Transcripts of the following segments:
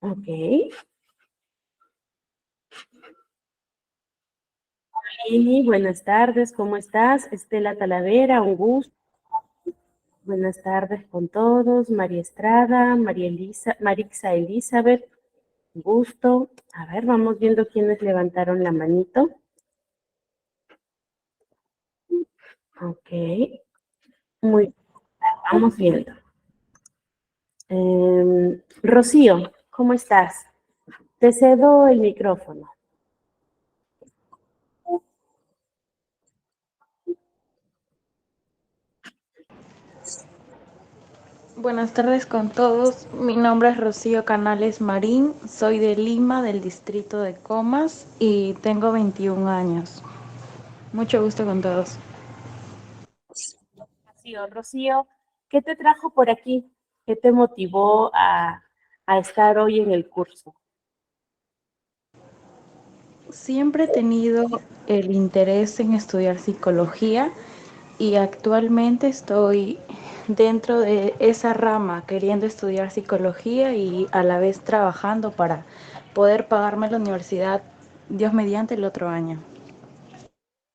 Ok. Lini, buenas tardes, ¿cómo estás? Estela Talavera, un gusto. Buenas tardes con todos. María Estrada, Marixa Elizabeth, un gusto. A ver, vamos viendo quiénes levantaron la manito. Ok, muy bien, vamos viendo. Rocío, ¿cómo estás? Te cedo el micrófono. Buenas tardes con todos. Mi nombre es Rocío Canales Marín. Soy de Lima, del distrito de Comas, y tengo 21 años. Mucho gusto con todos. Rocío, ¿qué te trajo por aquí? ¿Qué te motivó a estar hoy en el curso? Siempre he tenido el interés en estudiar psicología y actualmente estoy dentro de esa rama, queriendo estudiar psicología y a la vez trabajando para poder pagarme la universidad, Dios mediante, el otro año.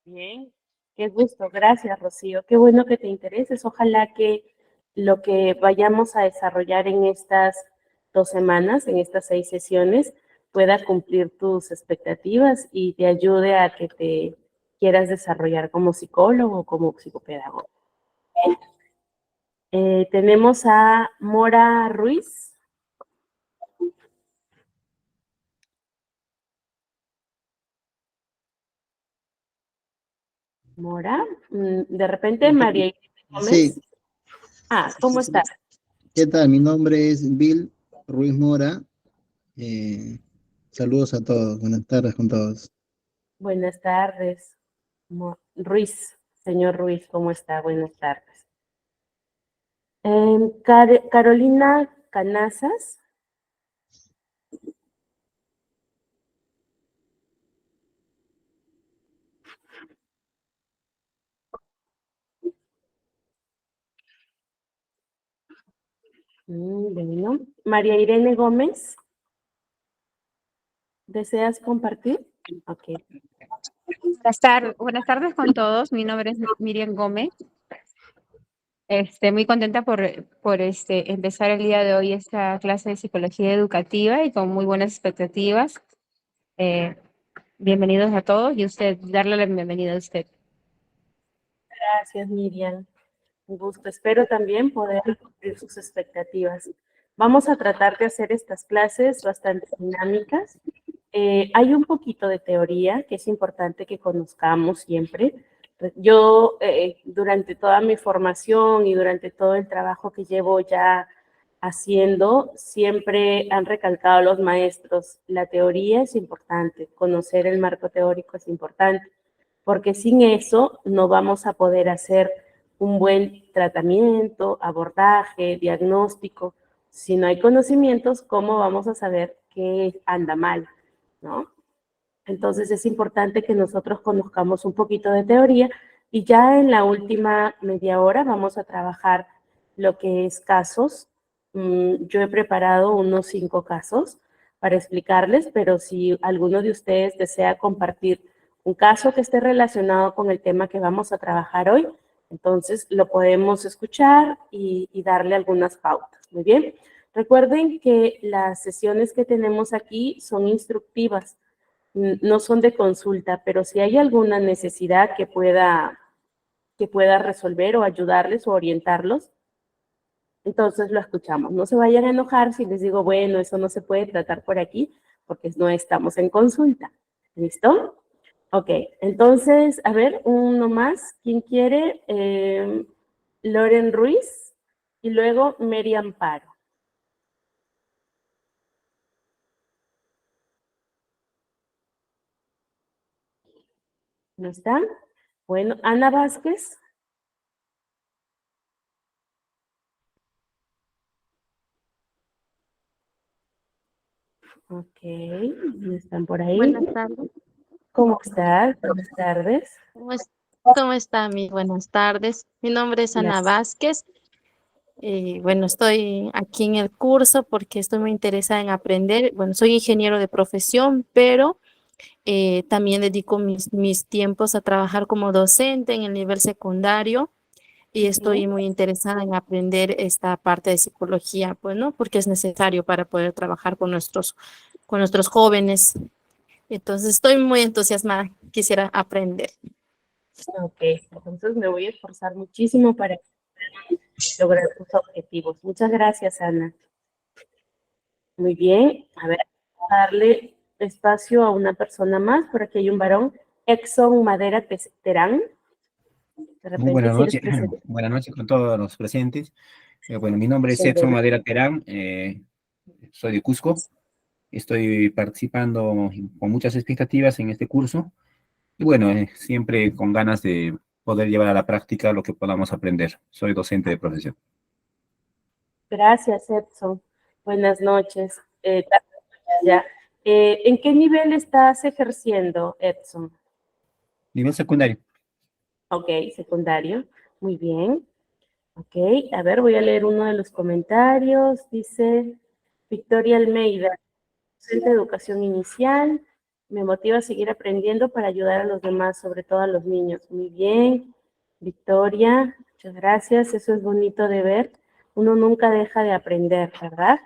Bien, qué gusto, gracias Rocío, qué bueno que te intereses. Ojalá que lo que vayamos a desarrollar en estas 2 semanas, en estas 6 sesiones, pueda cumplir tus expectativas y te ayude a que te quieras desarrollar como psicólogo o como psicopedagogo. Tenemos a Mora Ruiz. Mora, de repente María Irene Sí, Gómez. ¿Cómo estás? ¿qué tal? Mi nombre es Bill Ruiz Mora. Eh, Saludos a todos. Buenas tardes con todos. Buenas tardes. Ruiz, señor Ruiz, ¿cómo está? Buenas tardes. Carolina Canazas. Bueno. María Irene Gómez. ¿Deseas compartir? Ok. Buenas tardes con todos. Mi nombre es Miriam Gómez. Muy contenta por empezar el día de hoy esta clase de psicología educativa y con muy buenas expectativas. Eh, Bienvenidos a todos y darle la bienvenida a usted. Gracias, Miriam. Un gusto. Espero también poder cumplir sus expectativas. Vamos a tratar de hacer estas clases bastante dinámicas. Hay un poquito de teoría que es importante que conozcamos siempre. Yo, durante toda mi formación y durante todo el trabajo que llevo ya haciendo, siempre han recalcado los maestros, la teoría es importante, conocer el marco teórico es importante, porque sin eso no vamos a poder hacer un buen tratamiento, abordaje, diagnóstico. Si no hay conocimientos, ¿cómo vamos a saber qué anda mal? ¿No? Entonces es importante que nosotros conozcamos un poquito de teoría y ya en la última media hora vamos a trabajar lo que es casos. Yo he preparado unos 5 casos para explicarles, pero si alguno de ustedes desea compartir un caso que esté relacionado con el tema que vamos a trabajar hoy, entonces lo podemos escuchar y darle algunas pautas. Muy bien. Recuerden que las sesiones que tenemos aquí son instructivas, no son de consulta, pero si hay alguna necesidad que pueda resolver o ayudarles o orientarlos, entonces lo escuchamos. No se vayan a enojar si les digo, bueno, eso no se puede tratar por aquí, porque no estamos en consulta. ¿Listo? Ok, entonces, a ver, uno más. ¿Quién quiere? Loren Ruiz y luego Mary Amparo. ¿No están? Bueno, Ana Vázquez. Ok, ¿no están por ahí? Buenas tardes. ¿Cómo estás? Buenas tardes. ¿Cómo está, mi? Buenas tardes. Mi nombre es Ana Gracias. Vázquez. Bueno, estoy aquí en el curso porque estoy muy interesada en aprender. Bueno, soy ingeniero de profesión, pero también dedico mis tiempos a trabajar como docente en el nivel secundario y estoy muy interesada en aprender esta parte de psicología, pues, ¿no? Porque es necesario para poder trabajar con nuestros jóvenes. Entonces, estoy muy entusiasmada. Quisiera aprender. Ok, entonces me voy a esforzar muchísimo para lograr tus objetivos. Muchas gracias, Ana. Muy bien, a ver, vamos a darle espacio a una persona más. Por aquí hay un varón, Exxon Madera Terán. De Muy repente, buenas si eres noches, presente. buenas noches con todos los presentes. Bueno, mi nombre es Edson Bienvenido. Madera Terán, soy de Cusco, estoy participando con muchas expectativas en este curso y bueno, siempre con ganas de poder llevar a la práctica lo que podamos aprender. Soy docente de profesión. Gracias, Edson. Buenas noches. Ya. ¿En qué nivel estás ejerciendo, Edson? Nivel secundario. Ok, secundario. Muy bien. Ok, a ver, voy a leer uno de los comentarios. Dice Victoria Almeida, docente de educación inicial. Me motiva a seguir aprendiendo para ayudar a los demás, sobre todo a los niños. Muy bien, Victoria, muchas gracias. Eso es bonito de ver. Uno nunca deja de aprender, ¿verdad?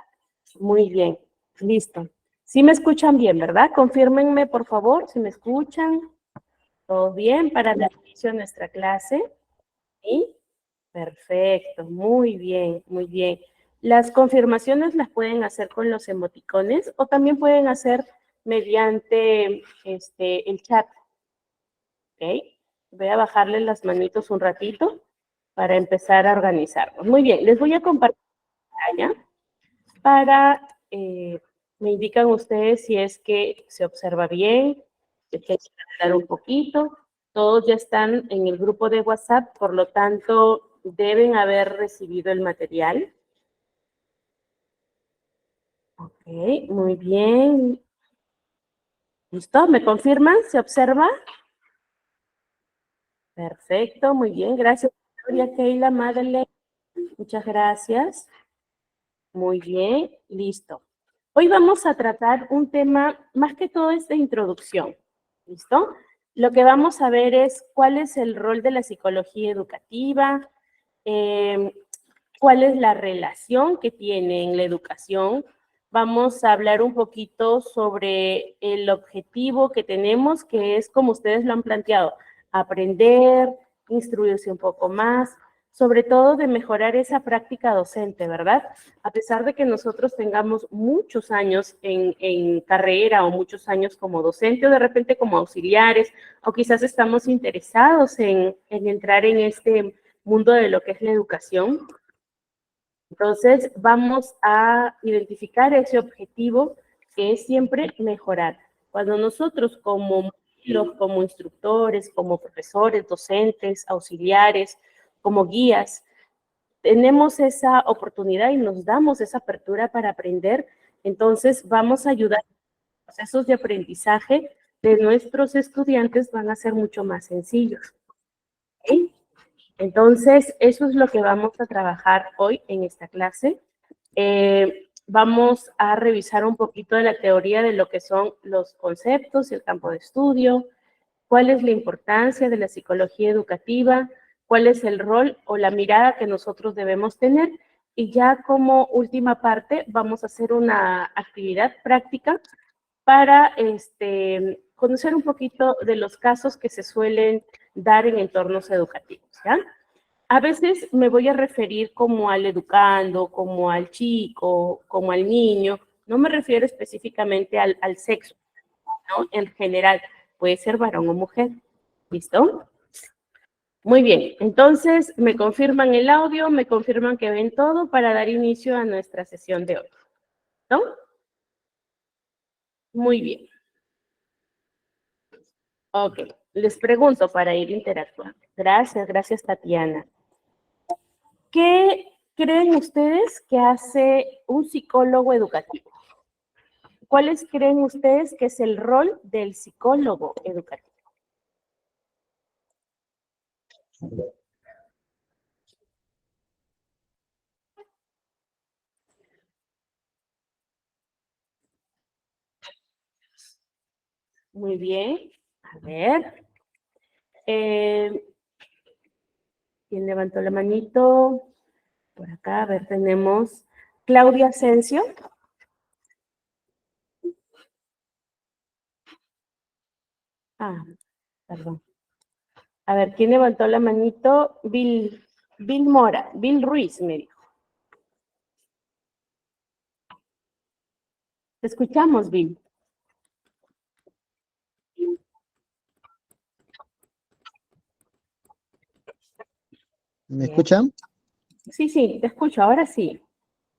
Muy bien, listo. Sí me escuchan bien, ¿verdad? Confírmenme, por favor, si me escuchan. ¿Todo bien para dar inicio a nuestra clase? ¿Sí? Perfecto, muy bien, muy bien. Las confirmaciones las pueden hacer con los emoticones o también pueden hacer mediante el chat. ¿Ok? Voy a bajarle las manitos un ratito para empezar a organizarnos. Muy bien, les voy a compartir pantalla para, me indican ustedes si es que se observa bien, si es que hay que agregar un poquito. Todos ya están en el grupo de WhatsApp, por lo tanto, deben haber recibido el material. Ok, muy bien. ¿Listo? ¿Me confirman? ¿Se observa? Perfecto, muy bien. Gracias, Victoria, Keila, Madeleine. Muchas gracias. Muy bien, listo. Hoy vamos a tratar un tema, más que todo es de introducción, ¿listo? Lo que vamos a ver es cuál es el rol de la psicología educativa, cuál es la relación que tiene en la educación. Vamos a hablar un poquito sobre el objetivo que tenemos, que es como ustedes lo han planteado, aprender, instruirse un poco más, sobre todo de mejorar esa práctica docente, ¿verdad? A pesar de que nosotros tengamos muchos años en carrera o muchos años como docente o de repente como auxiliares, o quizás estamos interesados en entrar en este mundo de lo que es la educación. Entonces, vamos a identificar ese objetivo que es siempre mejorar. Cuando nosotros como instructores, como profesores, docentes, auxiliares, como guías, tenemos esa oportunidad y nos damos esa apertura para aprender, entonces vamos a ayudar a los procesos de aprendizaje de nuestros estudiantes van a ser mucho más sencillos. ¿Okay? Entonces, eso es lo que vamos a trabajar hoy en esta clase. Vamos a revisar un poquito de la teoría de lo que son los conceptos y el campo de estudio, cuál es la importancia de la psicología educativa, cuál es el rol o la mirada que nosotros debemos tener. Y ya como última parte, vamos a hacer una actividad práctica para conocer un poquito de los casos que se suelen dar en entornos educativos, ¿ya? A veces me voy a referir como al educando, como al chico, como al niño. No me refiero específicamente al sexo, ¿no? En general, puede ser varón o mujer. ¿Listo? Muy bien, entonces me confirman el audio, me confirman que ven todo para dar inicio a nuestra sesión de hoy. ¿No? Muy bien. Ok, les pregunto para ir interactuando. Gracias, gracias Tatiana. ¿Qué creen ustedes que hace un psicólogo educativo? ¿Cuáles creen ustedes que es el rol del psicólogo educativo? Muy bien. A ver. ¿Quién levantó la manito? Por acá, a ver, tenemos Claudia Asensio. Ah, perdón. A ver, ¿quién levantó la manito? Bill Mora, Bill Ruiz, me dijo. Te escuchamos, Bill. ¿Me escuchan? Sí, sí, te escucho, ahora sí.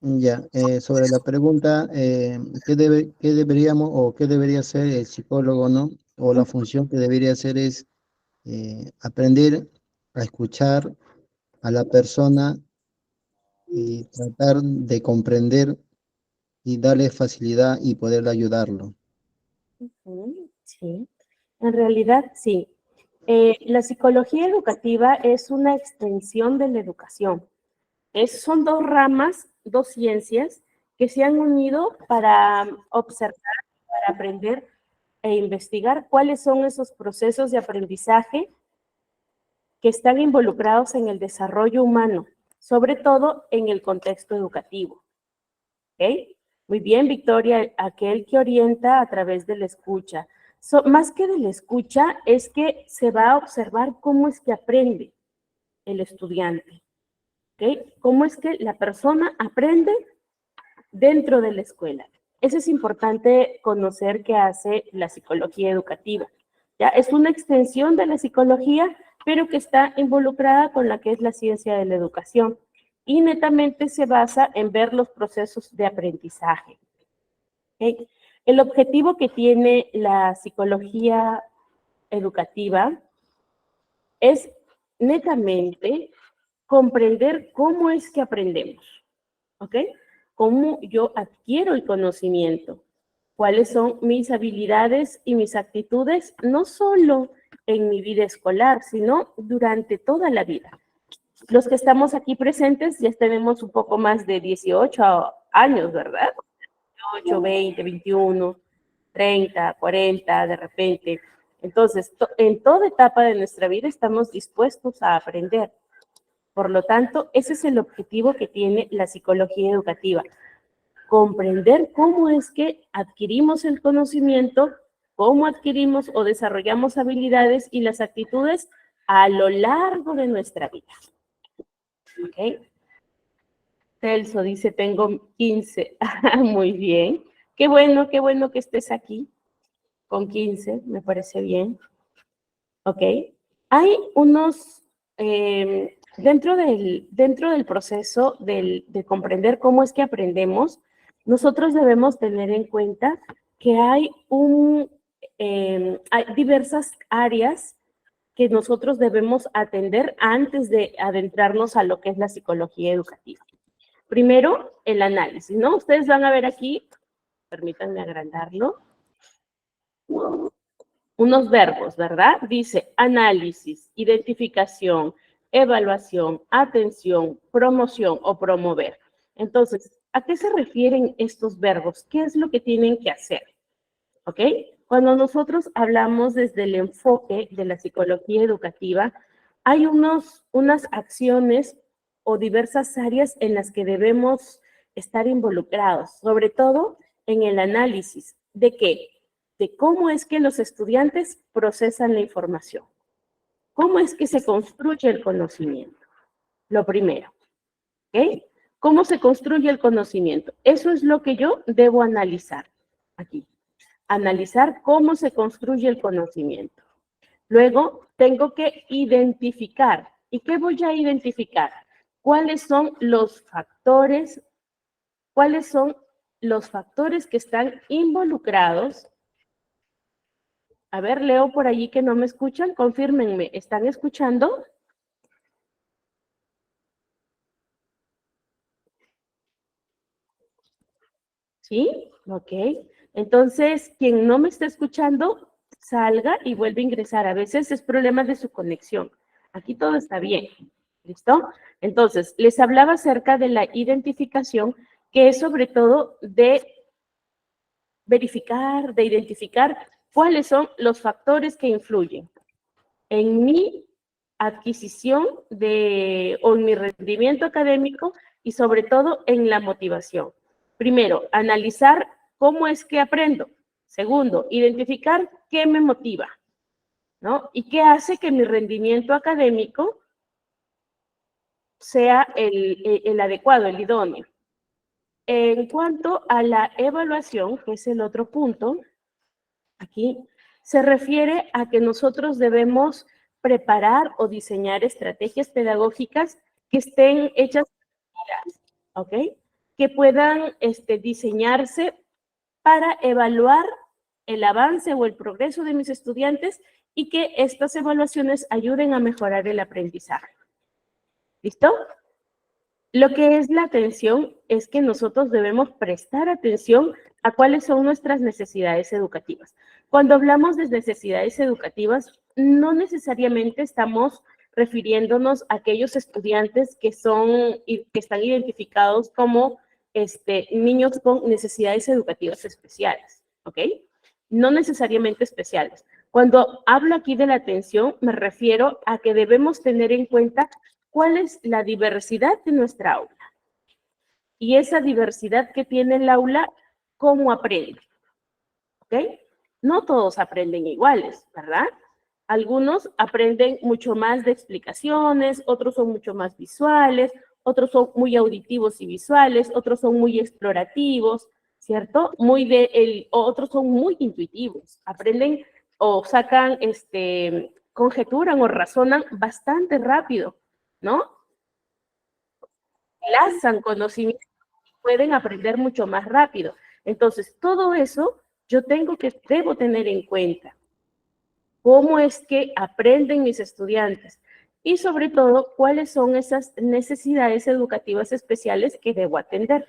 Ya, sobre la pregunta, qué deberíamos o qué debería hacer el psicólogo, ¿no? O la función que debería hacer es aprender a escuchar a la persona y tratar de comprender y darle facilidad y poder ayudarlo. Sí, en realidad sí. La psicología educativa es una extensión de la educación. Son dos ramas, dos ciencias que se han unido para observar, para aprender e investigar cuáles son esos procesos de aprendizaje que están involucrados en el desarrollo humano, sobre todo en el contexto educativo. ¿Ok? Muy bien, Victoria, aquel que orienta a través de la escucha. Más que de la escucha, es que se va a observar cómo es que aprende el estudiante. ¿Ok? Cómo es que la persona aprende dentro de la escuela. Eso es importante conocer qué hace la psicología educativa. ¿Ya? Es una extensión de la psicología, pero que está involucrada con la que es la ciencia de la educación. Y netamente se basa en ver los procesos de aprendizaje. ¿Okay? El objetivo que tiene la psicología educativa es netamente comprender cómo es que aprendemos, ¿ok? Cómo yo adquiero el conocimiento, cuáles son mis habilidades y mis actitudes, no solo en mi vida escolar, sino durante toda la vida. Los que estamos aquí presentes ya tenemos un poco más de 18 años, ¿verdad? 8, 20, 21, 30, 40, de repente. Entonces, en toda etapa de nuestra vida estamos dispuestos a aprender. Por lo tanto, ese es el objetivo que tiene la psicología educativa. Comprender cómo es que adquirimos el conocimiento, cómo adquirimos o desarrollamos habilidades y las actitudes a lo largo de nuestra vida. ¿Ok? Celso dice, tengo 15. Muy bien. Qué bueno que estés aquí con 15, me parece bien. ¿Ok? Hay unos, dentro del proceso de comprender cómo es que aprendemos, nosotros debemos tener en cuenta que hay diversas áreas que nosotros debemos atender antes de adentrarnos a lo que es la psicología educativa. Primero, el análisis, ¿no? Ustedes van a ver aquí, permítanme agrandarlo, unos verbos, ¿verdad? Dice análisis, identificación, evaluación, atención, promoción o promover. Entonces, ¿a qué se refieren estos verbos? ¿Qué es lo que tienen que hacer? ¿Ok? Cuando nosotros hablamos desde el enfoque de la psicología educativa, hay unas acciones o diversas áreas en las que debemos estar involucrados, sobre todo en el análisis. ¿De qué? De cómo es que los estudiantes procesan la información. ¿Cómo es que se construye el conocimiento? Lo primero. ¿Ok? ¿Cómo se construye el conocimiento? Eso es lo que yo debo analizar aquí. Analizar cómo se construye el conocimiento. Luego, tengo que identificar. ¿Y qué voy a identificar? ¿Cuáles son los factores? ¿Cuáles son los factores que están involucrados? A ver, leo por allí que no me escuchan. Confírmenme, ¿están escuchando? ¿Sí? Ok. Entonces, quien no me está escuchando, salga y vuelve a ingresar. A veces es problema de su conexión. Aquí todo está bien. ¿Listo? Entonces, les hablaba acerca de la identificación, que es sobre todo de verificar, de identificar ¿Cuáles son los factores que influyen en mi adquisición o en mi rendimiento académico y sobre todo en la motivación? Primero, analizar cómo es que aprendo. Segundo, identificar qué me motiva, ¿no? Y qué hace que mi rendimiento académico sea el adecuado, el idóneo. En cuanto a la evaluación, que es el otro punto, aquí se refiere a que nosotros debemos preparar o diseñar estrategias pedagógicas que estén hechas, ¿ok? Que puedan diseñarse para evaluar el avance o el progreso de mis estudiantes y que estas evaluaciones ayuden a mejorar el aprendizaje. ¿Listo? Lo que es la atención es que nosotros debemos prestar atención a cuáles son nuestras necesidades educativas. Cuando hablamos de necesidades educativas, no necesariamente estamos refiriéndonos a aquellos estudiantes que están identificados como niños con necesidades educativas especiales, ¿ok? No necesariamente especiales. Cuando hablo aquí de la atención, me refiero a que debemos tener en cuenta cuál es la diversidad de nuestra aula. Y esa diversidad que tiene el aula, ¿cómo aprende? ¿Ok? No todos aprenden iguales, ¿verdad? Algunos aprenden mucho más de explicaciones, otros son mucho más visuales, otros son muy auditivos y visuales, otros son muy explorativos, ¿cierto? Otros son muy intuitivos, aprenden o sacan, conjeturan o razonan bastante rápido, ¿no? Enlazan conocimientos y pueden aprender mucho más rápido. Entonces, todo eso yo debo tener en cuenta. ¿Cómo es que aprenden mis estudiantes? Y sobre todo, ¿cuáles son esas necesidades educativas especiales que debo atender?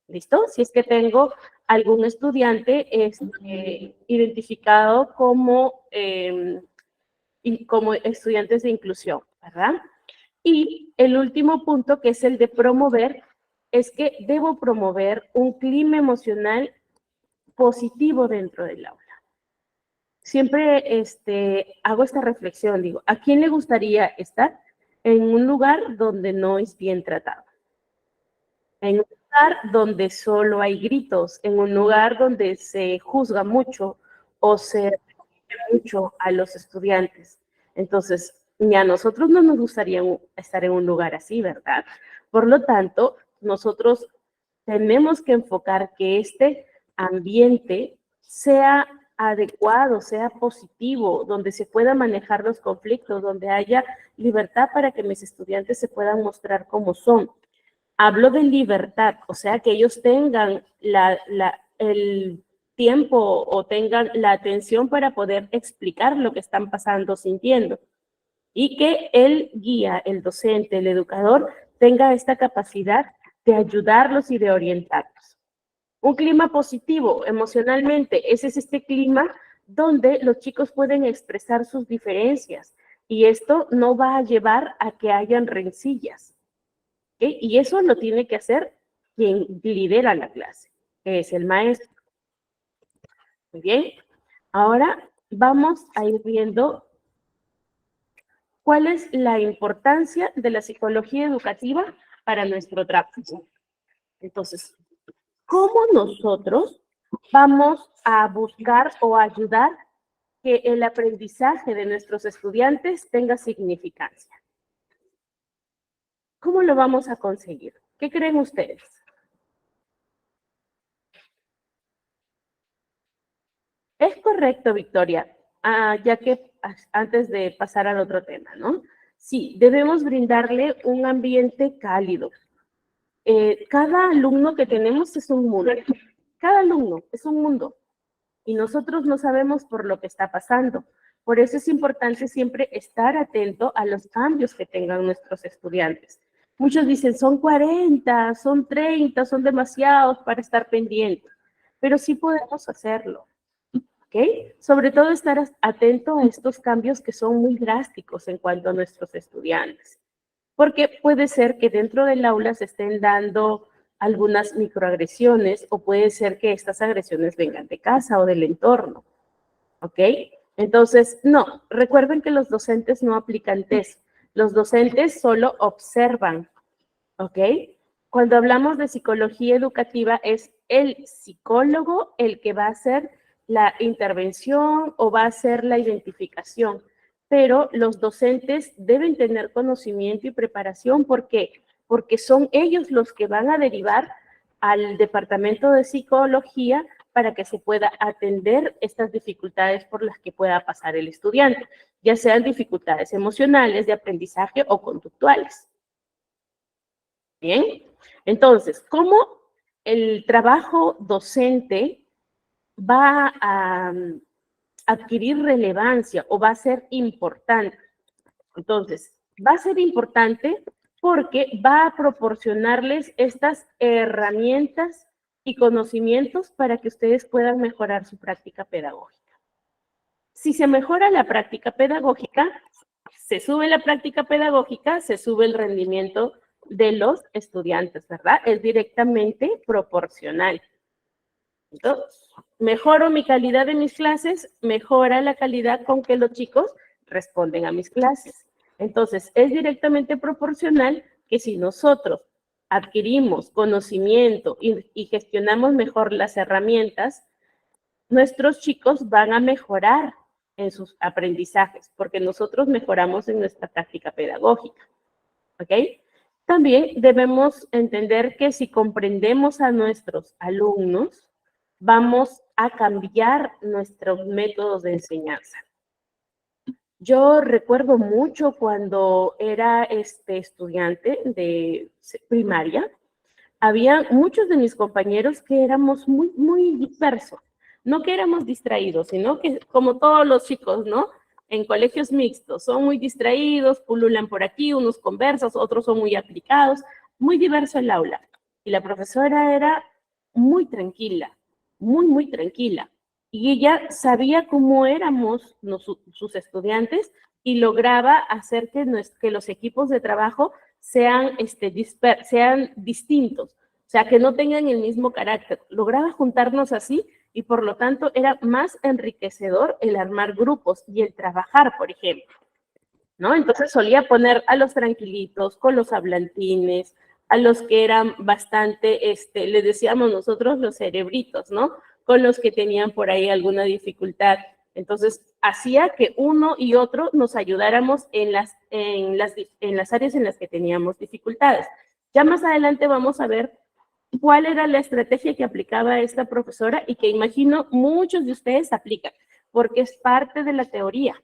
¿Listo? Si es que tengo algún estudiante identificado como estudiantes de inclusión, ¿verdad? Y el último punto, que es el de promover, es que debo promover un clima emocional positivo dentro del aula. Siempre hago esta reflexión, digo, ¿a quién le gustaría estar en un lugar donde no es bien tratado? En un lugar donde solo hay gritos, en un lugar donde se juzga mucho o se reprime mucho a los estudiantes. Entonces, ni a nosotros no nos gustaría estar en un lugar así, ¿verdad? Por lo tanto, nosotros tenemos que enfocar que este ambiente sea adecuado, sea positivo, donde se puedan manejar los conflictos, donde haya libertad para que mis estudiantes se puedan mostrar como son. Hablo de libertad, o sea, que ellos tengan el tiempo o tengan la atención para poder explicar lo que están pasando, sintiendo. Y que el guía, el docente, el educador, tenga esta capacidad de ayudarlos y de orientarlos. Un clima positivo emocionalmente, ese es este clima donde los chicos pueden expresar sus diferencias y esto no va a llevar a que hayan rencillas. ¿Okay? Y eso lo tiene que hacer quien lidera la clase, que es el maestro. Muy bien. Ahora vamos a ir viendo cuál es la importancia de la psicología educativa para nuestro trabajo. Entonces, ¿cómo nosotros vamos a buscar o ayudar que el aprendizaje de nuestros estudiantes tenga significancia? ¿Cómo lo vamos a conseguir? ¿Qué creen ustedes? Es correcto, Victoria, ya que antes de pasar al otro tema, ¿no? Sí, debemos brindarle un ambiente cálido. Cada alumno que tenemos es un mundo. Cada alumno es un mundo. Y nosotros no sabemos por lo que está pasando. Por eso es importante siempre estar atento a los cambios que tengan nuestros estudiantes. Muchos dicen, son 40, son 30, son demasiados para estar pendientes. Pero sí podemos hacerlo. ¿Okay? Sobre todo estar atento a estos cambios que son muy drásticos en cuanto a nuestros estudiantes. Porque puede ser que dentro del aula se estén dando algunas microagresiones o puede ser que estas agresiones vengan de casa o del entorno. ¿Ok? Entonces, no, recuerden que los docentes no aplican test. Los docentes solo observan, ¿ok? Cuando hablamos de psicología educativa, es el psicólogo el que va a hacer la intervención o va a hacer la identificación, pero los docentes deben tener conocimiento y preparación. ¿Por qué? Porque son ellos los que van a derivar al departamento de psicología para que se pueda atender estas dificultades por las que pueda pasar el estudiante, ya sean dificultades emocionales, de aprendizaje o conductuales. Bien, entonces, ¿cómo el trabajo docente va a adquirir relevancia o va a ser importante? Entonces, va a ser importante porque va a proporcionarles estas herramientas y conocimientos para que ustedes puedan mejorar su práctica pedagógica. Si se mejora la práctica pedagógica, se sube la práctica pedagógica, se sube el rendimiento de los estudiantes, ¿verdad? Es directamente proporcional. Entonces, mejoro mi calidad de mis clases, mejora la calidad con que los chicos responden a mis clases. Entonces, es directamente proporcional que si nosotros adquirimos conocimiento y gestionamos mejor las herramientas, nuestros chicos van a mejorar en sus aprendizajes, porque nosotros mejoramos en nuestra práctica pedagógica. ¿Ok? También debemos entender que si comprendemos a nuestros alumnos, vamos a cambiar nuestros métodos de enseñanza. Yo recuerdo mucho cuando era estudiante de primaria, había muchos de mis compañeros que éramos muy dispersos. No que éramos distraídos, sino que como todos los chicos, ¿no? En colegios mixtos, son muy distraídos, pululan por aquí, unos conversan, otros son muy aplicados, muy diverso el aula. Y la profesora era muy tranquila, muy tranquila. Y ella sabía cómo éramos sus estudiantes y lograba hacer que los equipos de trabajo sean distintos, o sea, que no tengan el mismo carácter. Lograba juntarnos así y por lo tanto era más enriquecedor el armar grupos y el trabajar, por ejemplo, ¿no? Entonces solía poner a los tranquilitos, con los hablantines, a los que eran bastante, les decíamos nosotros los cerebritos, ¿no? Con los que tenían por ahí alguna dificultad. Entonces, hacía que uno y otro nos ayudáramos en las áreas en las que teníamos dificultades. Ya más adelante vamos a ver cuál era la estrategia que aplicaba esta profesora y que imagino muchos de ustedes aplican, porque es parte de la teoría,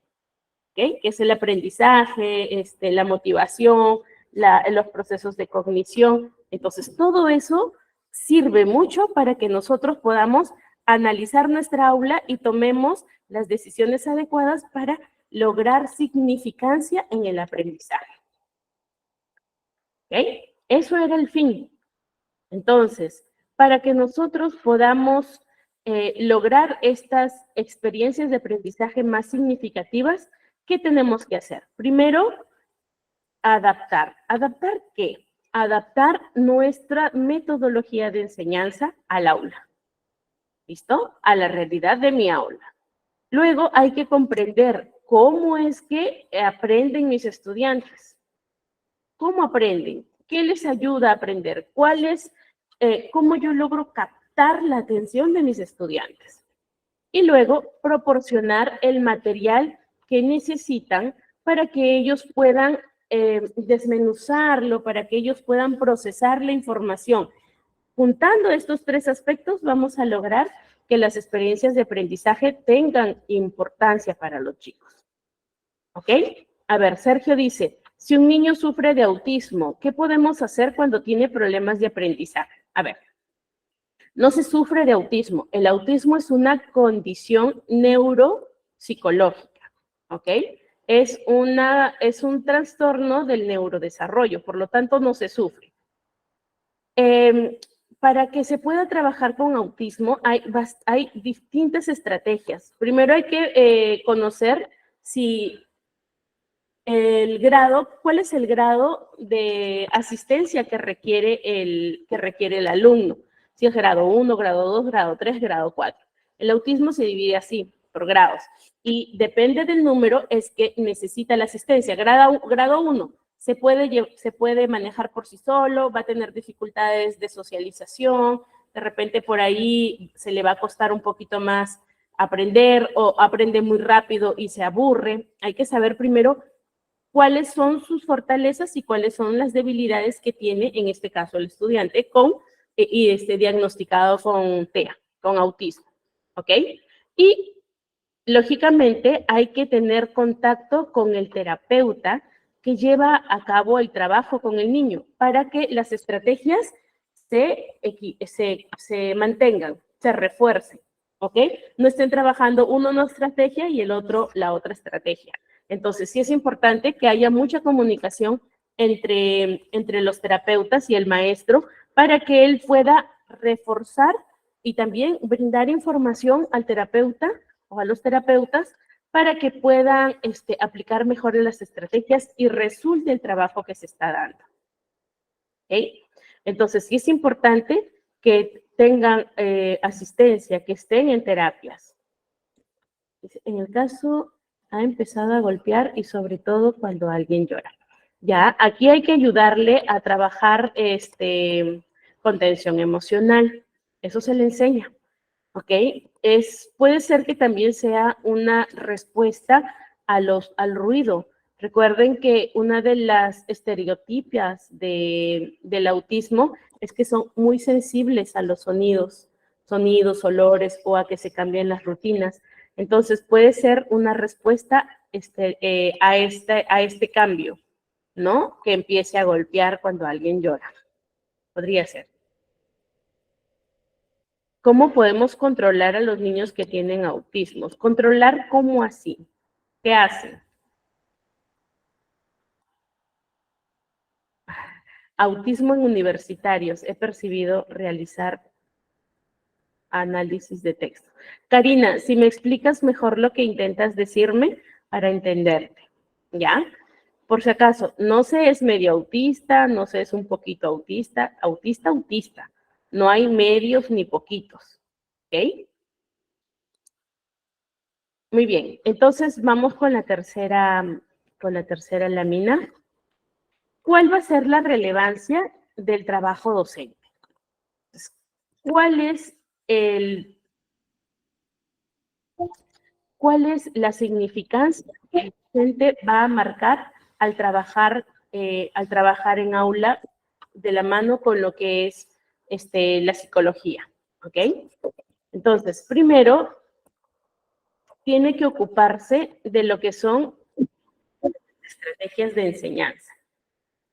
¿ok? Que es el aprendizaje, la motivación, los procesos de cognición. Entonces, todo eso sirve mucho para que nosotros podamos analizar nuestra aula y tomemos las decisiones adecuadas para lograr significancia en el aprendizaje. ¿Ok? Eso era el fin. Entonces, para que nosotros podamos lograr estas experiencias de aprendizaje más significativas, ¿qué tenemos que hacer? Primero, adaptar. ¿Adaptar qué? Adaptar nuestra metodología de enseñanza al aula. ¿Listo? A la realidad de mi aula. Luego hay que comprender cómo es que aprenden mis estudiantes. ¿Cómo aprenden? ¿Qué les ayuda a aprender? ¿Cómo yo logro captar la atención de mis estudiantes? Y luego proporcionar el material que necesitan para que ellos puedan desmenuzarlo, para que ellos puedan procesar la información. Juntando estos tres aspectos, vamos a lograr que las experiencias de aprendizaje tengan importancia para los chicos. ¿Ok? A ver, Sergio dice, si un niño sufre de autismo, ¿qué podemos hacer cuando tiene problemas de aprendizaje? A ver, no se sufre de autismo. El autismo es una condición neuropsicológica, ¿ok? Es un trastorno del neurodesarrollo, por lo tanto no se sufre. Para que se pueda trabajar con autismo hay distintas estrategias. Primero hay que conocer cuál es el grado de asistencia que requiere el alumno. Si es grado 1, grado 2, grado 3, grado 4. El autismo se divide así. por grados. Y depende del número, es que necesita la asistencia. Grado 1 se puede manejar por sí solo, va a tener dificultades de socialización, de repente por ahí se le va a costar un poquito más aprender o aprende muy rápido y se aburre. Hay que saber primero cuáles son sus fortalezas y cuáles son las debilidades que tiene, en este caso, el estudiante diagnosticado con TEA, con autismo, ¿ok? Y, lógicamente, hay que tener contacto con el terapeuta que lleva a cabo el trabajo con el niño para que las estrategias se mantengan, se refuercen, ¿ok? No estén trabajando uno una estrategia y el otro la otra estrategia. Entonces, sí es importante que haya mucha comunicación entre los terapeutas y el maestro para que él pueda reforzar y también brindar información al terapeuta o a los terapeutas para que puedan aplicar mejor las estrategias y resulte el trabajo que se está dando. ¿Okay? Entonces, sí es importante que tengan asistencia, que estén en terapias. En el caso, ha empezado a golpear y sobre todo cuando alguien llora. Ya, aquí hay que ayudarle a trabajar contención emocional. Eso se le enseña, ¿ok? Puede ser que también sea una respuesta al ruido. Recuerden que una de las estereotipias del autismo es que son muy sensibles a los sonidos, olores o a que se cambien las rutinas. Entonces puede ser una respuesta a este cambio, ¿no? Que empiece a golpear cuando alguien llora. Podría ser. ¿Cómo podemos controlar a los niños que tienen autismo? ¿Controlar cómo así? ¿Qué hacen? Autismo en universitarios. He percibido realizar análisis de texto. Karina, si me explicas mejor lo que intentas decirme para entenderte, ¿ya? Por si acaso, no se es medio autista, no se es un poquito autista, autista. No hay medios ni poquitos, ¿ok? Muy bien, entonces vamos con la tercera lámina. ¿Cuál va a ser la relevancia del trabajo docente? ¿Cuál es la significancia que el docente va a marcar al trabajar en aula de la mano con lo que es la psicología? ¿Ok? Entonces, primero, tiene que ocuparse de lo que son estrategias de enseñanza.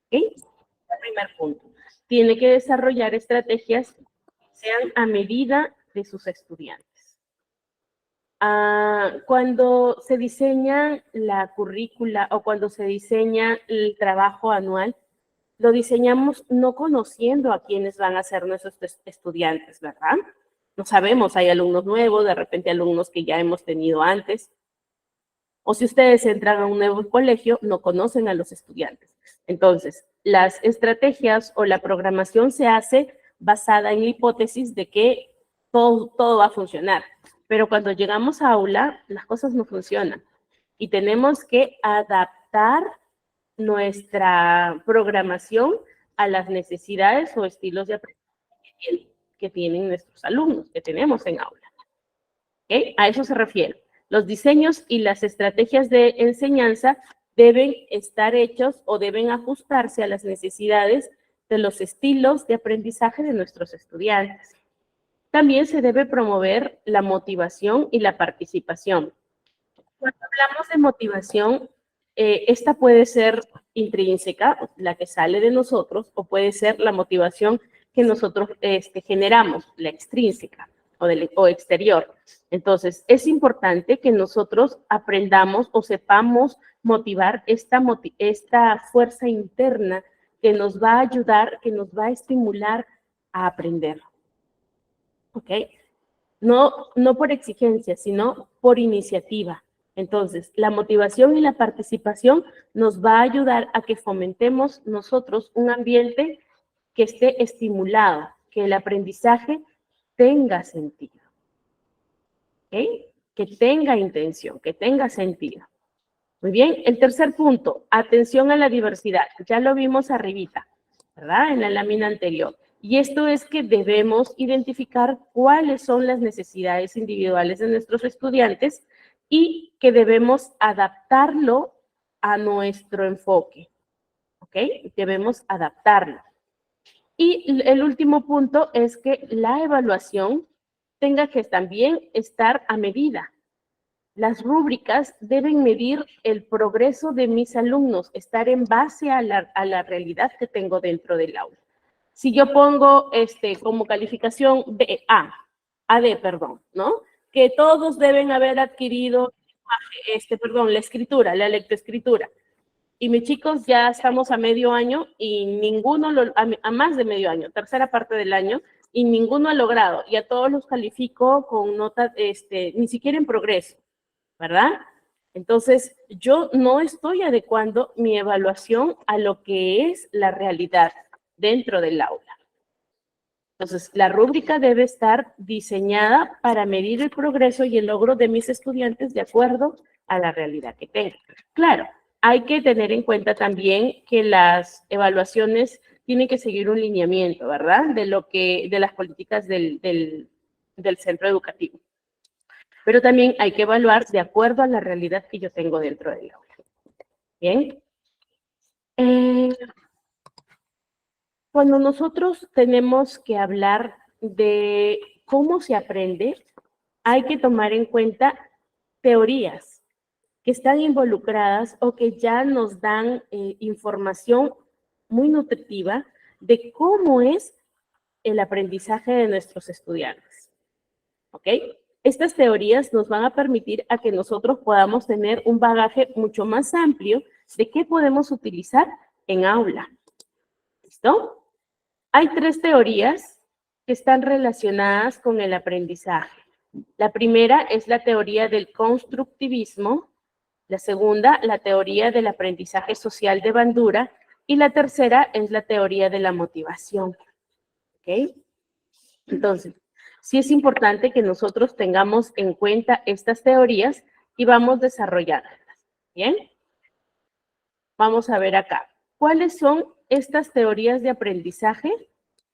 ¿Ok? El primer punto. Tiene que desarrollar estrategias que sean a medida de sus estudiantes. Cuando se diseña la currícula o cuando se diseña el trabajo anual, lo diseñamos no conociendo a quiénes van a ser nuestros estudiantes, ¿verdad? No sabemos, hay alumnos nuevos, de repente alumnos que ya hemos tenido antes. O si ustedes entran a un nuevo colegio, no conocen a los estudiantes. Entonces, las estrategias o la programación se hace basada en la hipótesis de que todo va a funcionar. Pero cuando llegamos a aula, las cosas no funcionan. Y tenemos que adaptar nuestra programación a las necesidades o estilos de aprendizaje que tienen nuestros alumnos, que tenemos en aula. ¿Okay? A eso se refiere. Los diseños y las estrategias de enseñanza deben estar hechos o deben ajustarse a las necesidades de los estilos de aprendizaje de nuestros estudiantes. También se debe promover la motivación y la participación. Cuando hablamos de motivación, esta puede ser intrínseca, la que sale de nosotros, o puede ser la motivación que nosotros generamos, la extrínseca o exterior. Entonces, es importante que nosotros aprendamos o sepamos motivar esta fuerza interna que nos va a ayudar, que nos va a estimular a aprender. ¿Ok? No por exigencia, sino por iniciativa. Entonces, la motivación y la participación nos va a ayudar a que fomentemos nosotros un ambiente que esté estimulado, que el aprendizaje tenga sentido. ¿Ok? que tenga intención, que tenga sentido. Muy bien, el tercer punto, atención a la diversidad. Ya lo vimos arribita, ¿verdad? En la lámina anterior. Y esto es que debemos identificar cuáles son las necesidades individuales de nuestros estudiantes y que debemos adaptarlo a nuestro enfoque, ¿ok? Debemos adaptarlo. Y el último punto es que la evaluación tenga que también estar a medida. Las rúbricas deben medir el progreso de mis alumnos, estar en base a la realidad que tengo dentro del aula. Si yo pongo como calificación AD, perdón, ¿no? Que todos deben haber adquirido, la escritura, la lectoescritura. Y mis chicos ya estamos a medio año y ninguno, a más de medio año, tercera parte del año, y ninguno ha logrado. Y a todos los califico con nota, ni siquiera en progreso, ¿verdad? Entonces, yo no estoy adecuando mi evaluación a lo que es la realidad dentro del aula. Entonces, la rúbrica debe estar diseñada para medir el progreso y el logro de mis estudiantes de acuerdo a la realidad que tengan. Claro, hay que tener en cuenta también que las evaluaciones tienen que seguir un lineamiento, ¿verdad? De las políticas del centro educativo. Pero también hay que evaluar de acuerdo a la realidad que yo tengo dentro del aula. Bien. Cuando nosotros tenemos que hablar de cómo se aprende, hay que tomar en cuenta teorías que están involucradas o que ya nos dan información muy nutritiva de cómo es el aprendizaje de nuestros estudiantes. ¿Ok? Estas teorías nos van a permitir a que nosotros podamos tener un bagaje mucho más amplio de qué podemos utilizar en aula. ¿Listo? Hay 3 teorías que están relacionadas con el aprendizaje. La primera es la teoría del constructivismo, la segunda, la teoría del aprendizaje social de Bandura, y la tercera es la teoría de la motivación. ¿Ok? Entonces, sí es importante que nosotros tengamos en cuenta estas teorías y vamos desarrollándolas. ¿Bien? Vamos a ver acá. ¿Cuáles son estas teorías de aprendizaje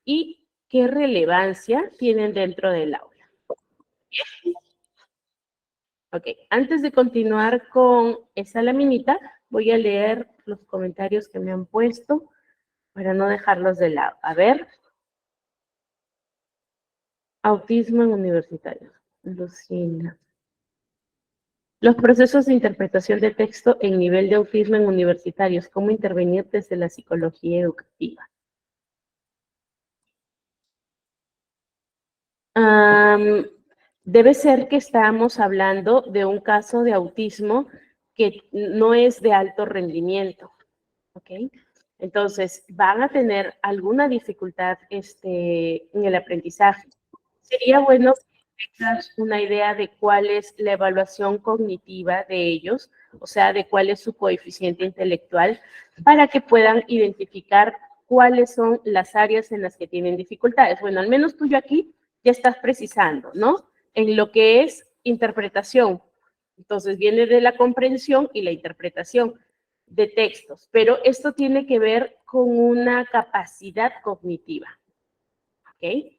y qué relevancia tienen dentro del aula? Ok, antes de continuar con esa laminita, voy a leer los comentarios que me han puesto para no dejarlos de lado. A ver. Autismo en universitarios. Lucina. Los procesos de interpretación de texto en nivel de autismo en universitarios. ¿Cómo intervenir desde la psicología educativa? Debe ser que estamos hablando de un caso de autismo que no es de alto rendimiento, ¿ok? Entonces, van a tener alguna dificultad en el aprendizaje. Sería bueno que tengas una idea de cuál es la evaluación cognitiva de ellos, o sea, de cuál es su coeficiente intelectual, para que puedan identificar cuáles son las áreas en las que tienen dificultades. Bueno, al menos tú aquí ya estás precisando, ¿no? En lo que es interpretación. Entonces, viene de la comprensión y la interpretación de textos, pero esto tiene que ver con una capacidad cognitiva, ¿ok?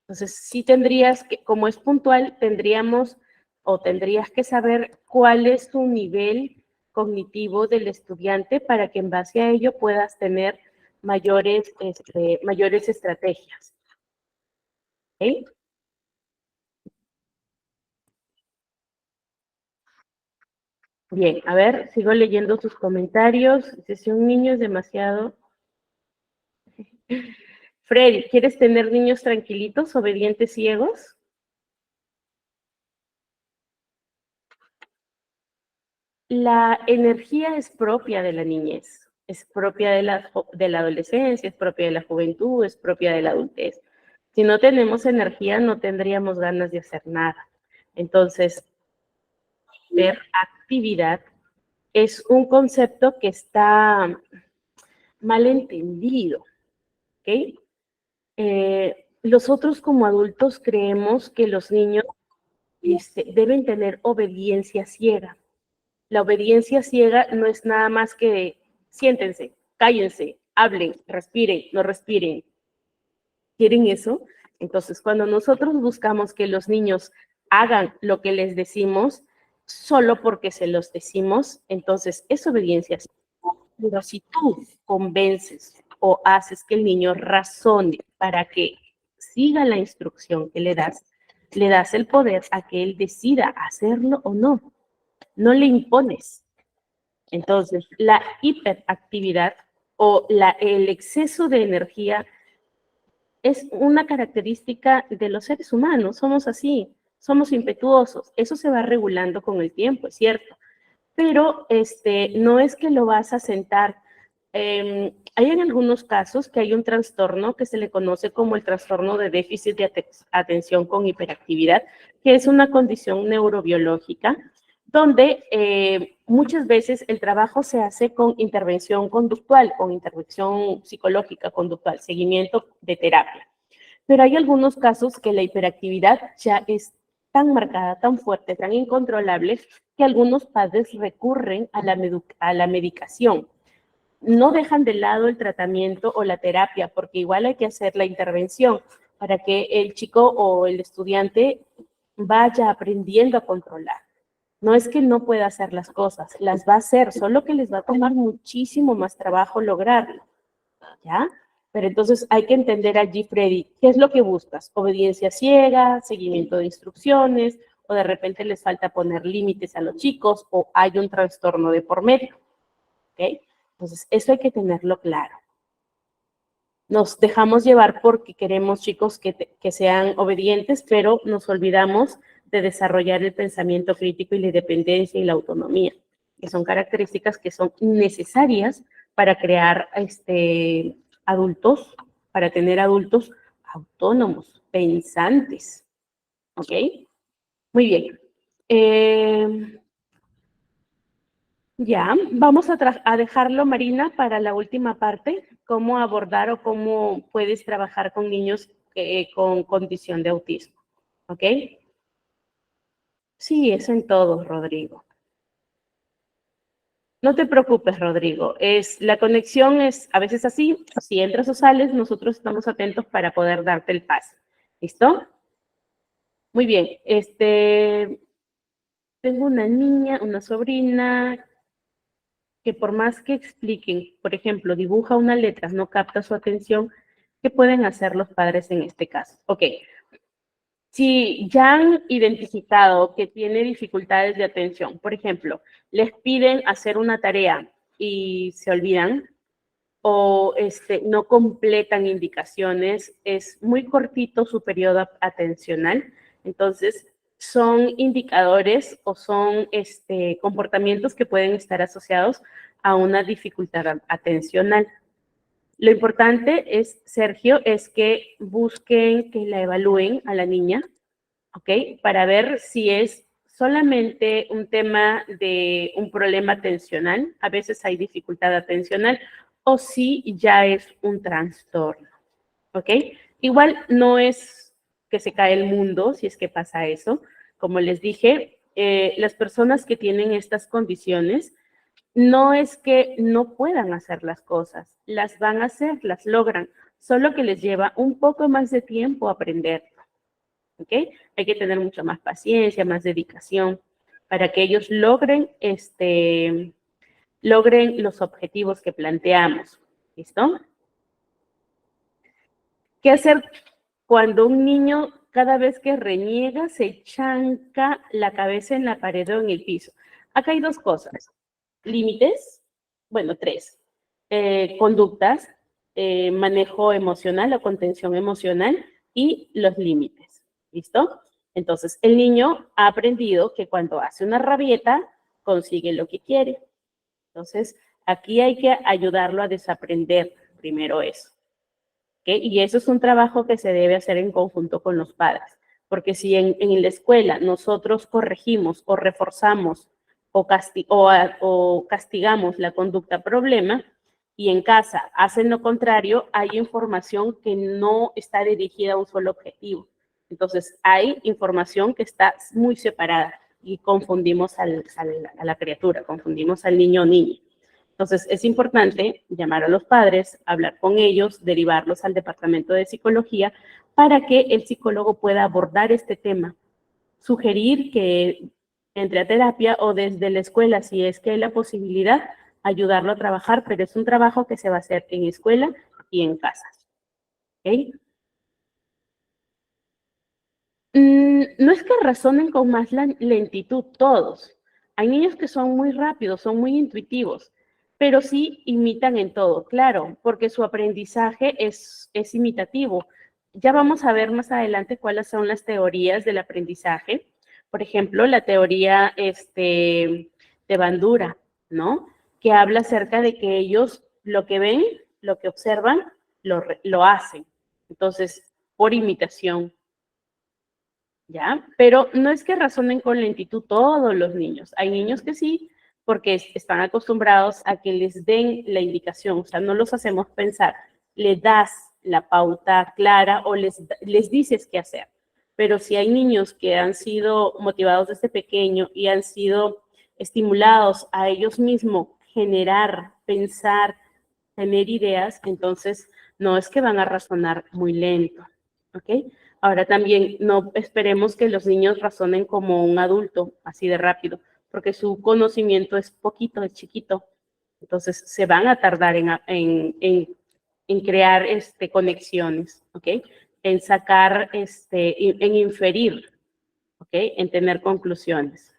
Entonces, sí tendrías que, como es puntual, tendríamos o tendrías que saber cuál es tu nivel cognitivo del estudiante para que en base a ello puedas tener mayores estrategias. ¿Ok? Bien, a ver, sigo leyendo sus comentarios. Si un niño es demasiado... Freddy, ¿quieres tener niños tranquilitos, obedientes, ciegos? La energía es propia de la niñez, es propia de la adolescencia, es propia de la juventud, es propia de la adultez. Si no tenemos energía, no tendríamos ganas de hacer nada. Entonces, ver actividad es un concepto que está mal entendido, ¿ok? Nosotros como adultos creemos que los niños deben tener obediencia ciega. La obediencia ciega no es nada más que siéntense, cállense, hablen, respiren, no respiren. ¿Quieren eso? Entonces, cuando nosotros buscamos que los niños hagan lo que les decimos, solo porque se los decimos, entonces es obediencia ciega. Pero si tú convences o haces que el niño razone para que siga la instrucción que le das el poder a que él decida hacerlo o no. No le impones. Entonces, la hiperactividad o el exceso de energía es una característica de los seres humanos. Somos así, somos impetuosos. Eso se va regulando con el tiempo, es cierto. Pero no es que lo vas a sentar. Hay en algunos casos que hay un trastorno que se le conoce como el trastorno de déficit de atención con hiperactividad, que es una condición neurobiológica donde muchas veces el trabajo se hace con intervención conductual, con intervención psicológica conductual, seguimiento de terapia. Pero hay algunos casos que la hiperactividad ya es tan marcada, tan fuerte, tan incontrolable, que algunos padres recurren a la medicación. No dejan de lado el tratamiento o la terapia, porque igual hay que hacer la intervención para que el chico o el estudiante vaya aprendiendo a controlar. No es que no pueda hacer las cosas, las va a hacer, solo que les va a tomar muchísimo más trabajo lograrlo, ¿ya? Pero entonces hay que entender allí, Freddy, ¿qué es lo que buscas? ¿Obediencia ciega, seguimiento de instrucciones, o de repente les falta poner límites a los chicos, o hay un trastorno de por medio? ¿Ok? Entonces, eso hay que tenerlo claro. Nos dejamos llevar porque queremos chicos que sean obedientes, pero nos olvidamos de desarrollar el pensamiento crítico y la independencia y la autonomía, que son características que son necesarias para crear adultos, para tener adultos autónomos, pensantes. ¿Ok? Muy bien. Ya, vamos a dejarlo, Marina, para la última parte, cómo abordar o cómo puedes trabajar con niños con condición de autismo. ¿Ok? Sí, eso en todo, Rodrigo. No te preocupes, Rodrigo. La conexión es a veces así. Si entras o sales, nosotros estamos atentos para poder darte el pase. ¿Listo? Muy bien. Tengo una niña, una sobrina, que por más que expliquen, por ejemplo, dibuja una letra, no capta su atención, ¿qué pueden hacer los padres en este caso? Ok. Si ya han identificado que tiene dificultades de atención, por ejemplo, les piden hacer una tarea y se olvidan o no completan indicaciones, es muy cortito su periodo atencional, entonces son indicadores o son comportamientos que pueden estar asociados a una dificultad atencional. Lo importante es, Sergio, es que busquen, que la evalúen a la niña, ¿ok? Para ver si es solamente un tema de un problema atencional, a veces hay dificultad atencional, o si ya es un trastorno, ¿ok? Igual no es que se cae el mundo si es que pasa eso. Como les dije, las personas que tienen estas condiciones no es que no puedan hacer las cosas, las van a hacer, las logran, solo que les lleva un poco más de tiempo aprender. ¿Ok? Hay que tener mucha más paciencia, más dedicación para que ellos logren los objetivos que planteamos. ¿Listo? ¿Qué hacer cuando un niño cada vez que reniega se chanca la cabeza en la pared o en el piso? Acá hay dos cosas. Límites, bueno, tres. Conductas, manejo emocional o contención emocional y los límites. ¿Listo? Entonces, el niño ha aprendido que cuando hace una rabieta, consigue lo que quiere. Entonces, aquí hay que ayudarlo a desaprender primero eso. ¿Okay? Y eso es un trabajo que se debe hacer en conjunto con los padres. Porque si en la escuela nosotros corregimos o reforzamos o castigamos la conducta problema y en casa hacen lo contrario, hay información que no está dirigida a un solo objetivo. Entonces, hay información que está muy separada y confundimos a la criatura, confundimos al niño o niña. Entonces, es importante llamar a los padres, hablar con ellos, derivarlos al departamento de psicología para que el psicólogo pueda abordar este tema. Sugerir que entre a terapia o desde la escuela, si es que hay la posibilidad, ayudarlo a trabajar, pero es un trabajo que se va a hacer en escuela y en casa. ¿Ok? No es que razonen con más lentitud todos. Hay niños que son muy rápidos, son muy intuitivos, pero sí imitan en todo, claro, porque su aprendizaje es imitativo. Ya vamos a ver más adelante cuáles son las teorías del aprendizaje. Por ejemplo, la teoría de Bandura, ¿no? Que habla acerca de que ellos lo que ven, lo que observan, lo hacen. Entonces, por imitación. ¿Ya? Pero no es que razonen con lentitud todos los niños. Hay niños que sí, porque están acostumbrados a que les den la indicación, o sea, no los hacemos pensar, le das la pauta clara o les dices qué hacer. Pero si hay niños que han sido motivados desde pequeño y han sido estimulados a ellos mismos generar, pensar, tener ideas, entonces no es que van a razonar muy lento, ¿ok? Ahora también no esperemos que los niños razonen como un adulto, así de rápido, porque su conocimiento es poquito, es chiquito. Entonces se van a tardar en crear conexiones, ¿ok? En sacar, en inferir, ¿ok? En tener conclusiones.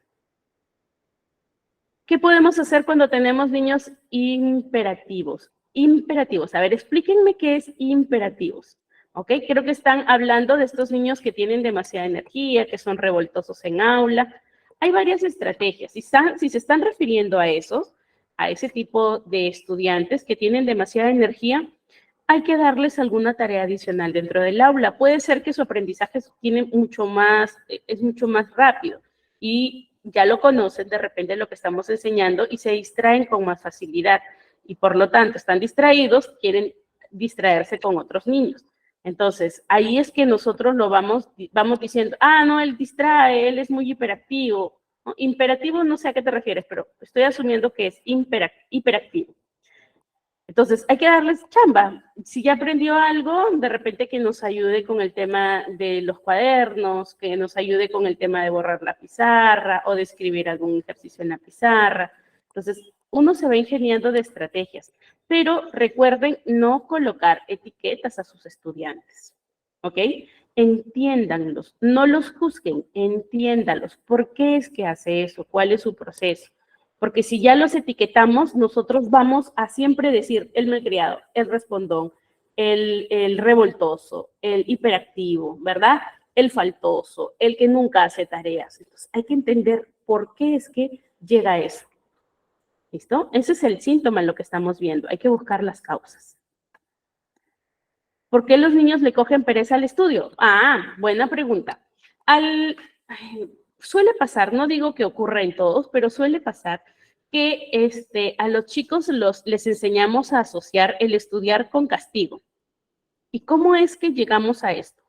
¿Qué podemos hacer cuando tenemos niños imperativos? Imperativos. A ver, explíquenme qué es imperativos. ¿Ok? Creo que están hablando de estos niños que tienen demasiada energía, que son revoltosos en aula. Hay varias estrategias. Si se están refiriendo a esos, a ese tipo de estudiantes que tienen demasiada energía, hay que darles alguna tarea adicional dentro del aula. Puede ser que su aprendizaje es mucho más rápido y ya lo conocen de repente lo que estamos enseñando y se distraen con más facilidad. Y por lo tanto, están distraídos, quieren distraerse con otros niños. Entonces, ahí es que nosotros lo vamos diciendo, no, él distrae, él es muy hiperactivo. ¿No? Imperativo, no sé a qué te refieres, pero estoy asumiendo que es hiperactivo. Entonces, hay que darles chamba. Si ya aprendió algo, de repente que nos ayude con el tema de los cuadernos, que nos ayude con el tema de borrar la pizarra o de escribir algún ejercicio en la pizarra. Entonces, uno se va ingeniando de estrategias. Pero recuerden no colocar etiquetas a sus estudiantes, ¿ok? Entiéndanlos, no los juzguen, entiéndanlos. ¿Por qué es que hace eso? ¿Cuál es su proceso? Porque si ya los etiquetamos, nosotros vamos a siempre decir el malcriado, el respondón, el revoltoso, el hiperactivo, ¿verdad? El faltoso, el que nunca hace tareas. Entonces, hay que entender por qué es que llega a eso. ¿Listo? Ese es el síntoma en lo que estamos viendo. Hay que buscar las causas. ¿Por qué los niños le cogen pereza al estudio? Buena pregunta. Suele pasar, no digo que ocurra en todos, pero suele pasar que a los chicos les enseñamos a asociar el estudiar con castigo. ¿Y cómo es que llegamos a esto?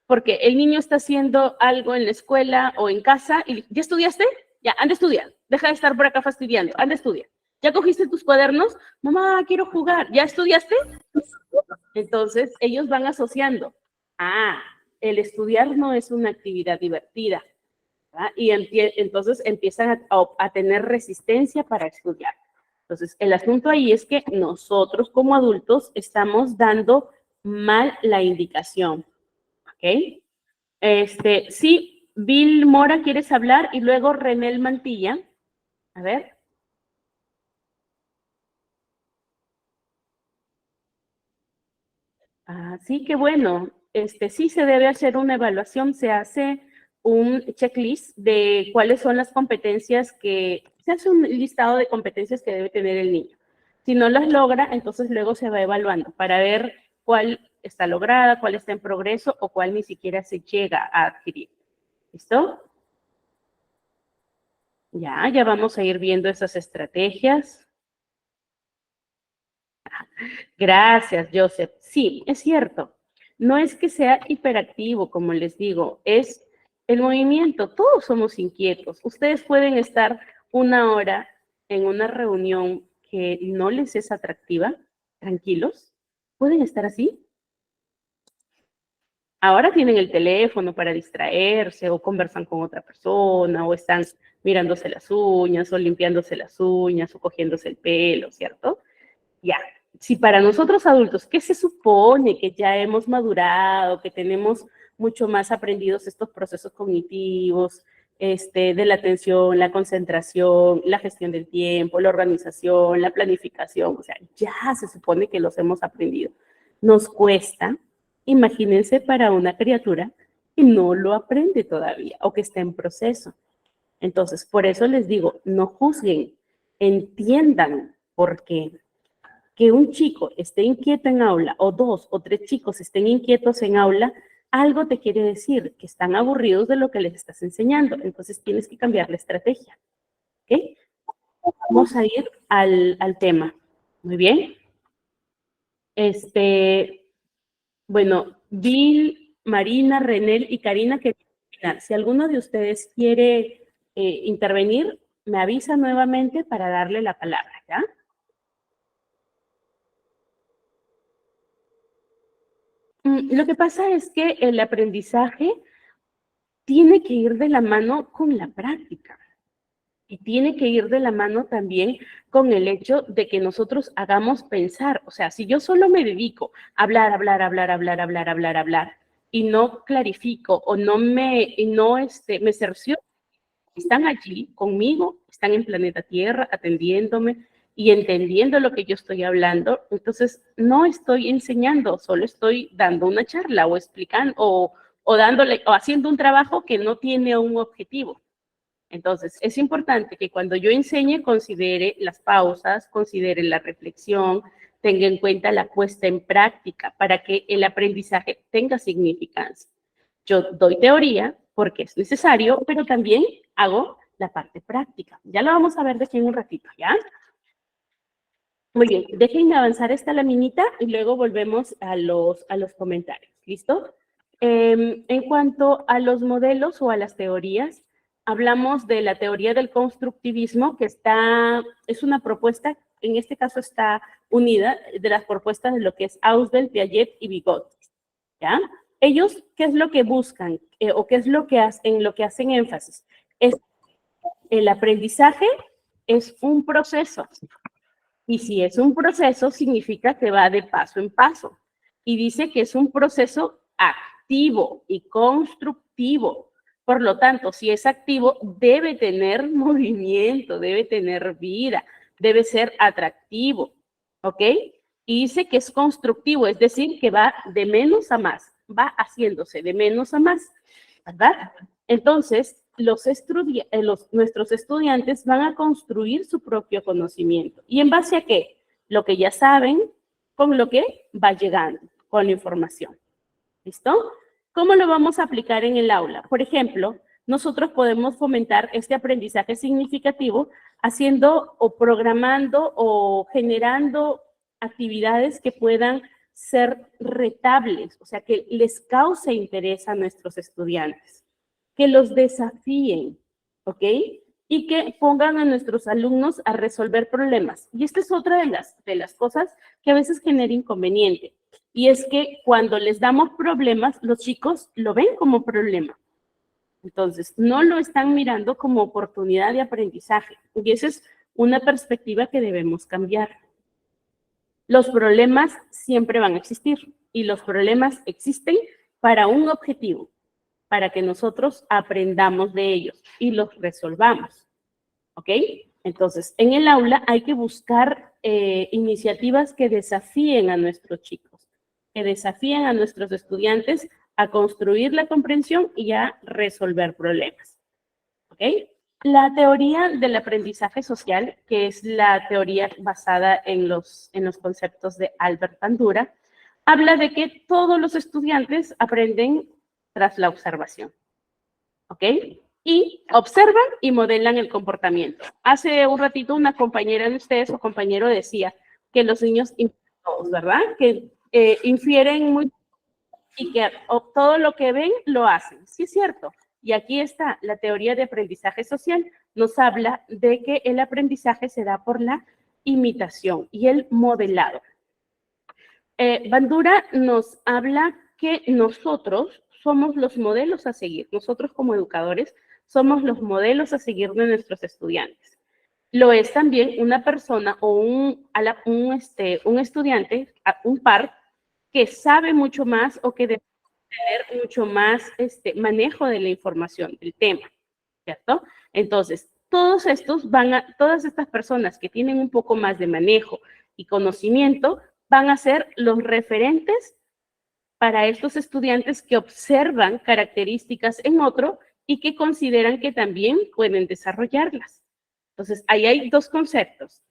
Porque el niño está haciendo algo en la escuela o en casa y ¿ya estudiaste? Ya, anda a estudiar. Deja de estar por acá fastidiando. Anda a estudiar. ¿Ya cogiste tus cuadernos? Mamá, quiero jugar. ¿Ya estudiaste? Entonces, ellos van asociando. El estudiar no es una actividad divertida. ¿verdad? Y entonces empiezan a tener resistencia para estudiar. Entonces, el asunto ahí es que nosotros como adultos estamos dando mal la indicación. ¿Ok? Sí, Bill Mora, ¿quieres hablar? Y luego Renel Mantilla. A ver. Sí, qué bueno. Sí se debe hacer una evaluación, se hace un checklist de cuáles son las competencias se hace un listado de competencias que debe tener el niño. Si no las logra, entonces luego se va evaluando para ver cuál está lograda, cuál está en progreso o cuál ni siquiera se llega a adquirir. ¿Listo? Ya vamos a ir viendo esas estrategias. Gracias, Joseph. Sí, es cierto. No es que sea hiperactivo, como les digo, es el movimiento. Todos somos inquietos. Ustedes pueden estar una hora en una reunión que no les es atractiva, tranquilos. ¿Pueden estar así? Ahora tienen el teléfono para distraerse o conversan con otra persona o están mirándose las uñas o limpiándose las uñas o cogiéndose el pelo, ¿cierto? Ya. Si para nosotros adultos, ¿qué se supone que ya hemos madurado, que tenemos mucho más aprendidos estos procesos cognitivos, de la atención, la concentración, la gestión del tiempo, la organización, la planificación? O sea, ya se supone que los hemos aprendido. Nos cuesta. Imagínense para una criatura que no lo aprende todavía o que está en proceso. Entonces, por eso les digo, no juzguen, entiendan por qué. Que un chico esté inquieto en aula o 2 o 3 chicos estén inquietos en aula, algo te quiere decir que están aburridos de lo que les estás enseñando. Entonces tienes que cambiar la estrategia. ¿Ok? Vamos a ir al tema. Muy bien. Bueno, Bill, Marina, Renel y Karina, que si alguno de ustedes quiere intervenir, me avisa nuevamente para darle la palabra, ¿ya? Lo que pasa es que el aprendizaje tiene que ir de la mano con la práctica y tiene que ir de la mano también con el hecho de que nosotros hagamos pensar. O sea, si yo solo me dedico a hablar y no clarifico o me cercioro, están allí conmigo, están en planeta Tierra atendiéndome y entendiendo lo que yo estoy hablando, entonces no estoy enseñando, solo estoy dando una charla o explicando o dándole o haciendo un trabajo que no tiene un objetivo. Entonces, es importante que cuando yo enseñe considere las pausas, considere la reflexión, tenga en cuenta la puesta en práctica para que el aprendizaje tenga significancia. Yo doy teoría porque es necesario, pero también hago la parte práctica. Ya lo vamos a ver de aquí en un ratito, ¿ya? Muy bien, déjenme avanzar esta laminita y luego volvemos a los comentarios. ¿Listo? En cuanto a los modelos o a las teorías, hablamos de la teoría del constructivismo, que es una propuesta, en este caso está unida de las propuestas de lo que es Ausubel, Piaget y Vygotsky, ¿ya? Ellos, ¿qué es lo que buscan o qué es lo que hacen énfasis? El aprendizaje es un proceso. Y si es un proceso, significa que va de paso en paso. Y dice que es un proceso activo y constructivo. Por lo tanto, si es activo, debe tener movimiento, debe tener vida, debe ser atractivo, ¿ok? Y dice que es constructivo, es decir, que va de menos a más, va haciéndose de menos a más, ¿verdad? Entonces, nuestros estudiantes van a construir su propio conocimiento. ¿Y en base a qué? Lo que ya saben, con lo que va llegando, con la información. ¿Listo? ¿Cómo lo vamos a aplicar en el aula? Por ejemplo, nosotros podemos fomentar este aprendizaje significativo haciendo o programando o generando actividades que puedan ser retables, o sea, que les cause interés a nuestros estudiantes, que los desafíen, ¿ok? Y que pongan a nuestros alumnos a resolver problemas. Y esta es otra de las cosas que a veces genera inconveniente. Y es que cuando les damos problemas, los chicos lo ven como problema. Entonces, no lo están mirando como oportunidad de aprendizaje. Y esa es una perspectiva que debemos cambiar. Los problemas siempre van a existir y los problemas existen para un objetivo, para que nosotros aprendamos de ellos y los resolvamos. ¿Ok? Entonces, en el aula hay que buscar iniciativas que desafíen a nuestros chicos, que desafíen a nuestros estudiantes a construir la comprensión y a resolver problemas. ¿Ok? La teoría del aprendizaje social, que es la teoría basada en los conceptos de Albert Bandura, habla de que todos los estudiantes aprenden tras la observación. ¿Ok? Y observan y modelan el comportamiento. Hace un ratito una compañera de ustedes o compañero decía que los niños infieren todos, ¿verdad? Que infieren muy y que todo lo que ven lo hacen. Sí es cierto. Y aquí está la teoría de aprendizaje social. Nos habla de que el aprendizaje se da por la imitación y el modelado. Bandura nos habla que nosotros somos los modelos a seguir. Nosotros como educadores somos los modelos a seguir de nuestros estudiantes. Lo es también una persona o un estudiante, un par, que sabe mucho más o que debe tener mucho más manejo de la información, del tema, ¿cierto? Entonces, todas estas personas que tienen un poco más de manejo y conocimiento van a ser los referentes para estos estudiantes que observan características en otro y que consideran que también pueden desarrollarlas. Entonces, ahí hay dos conceptos.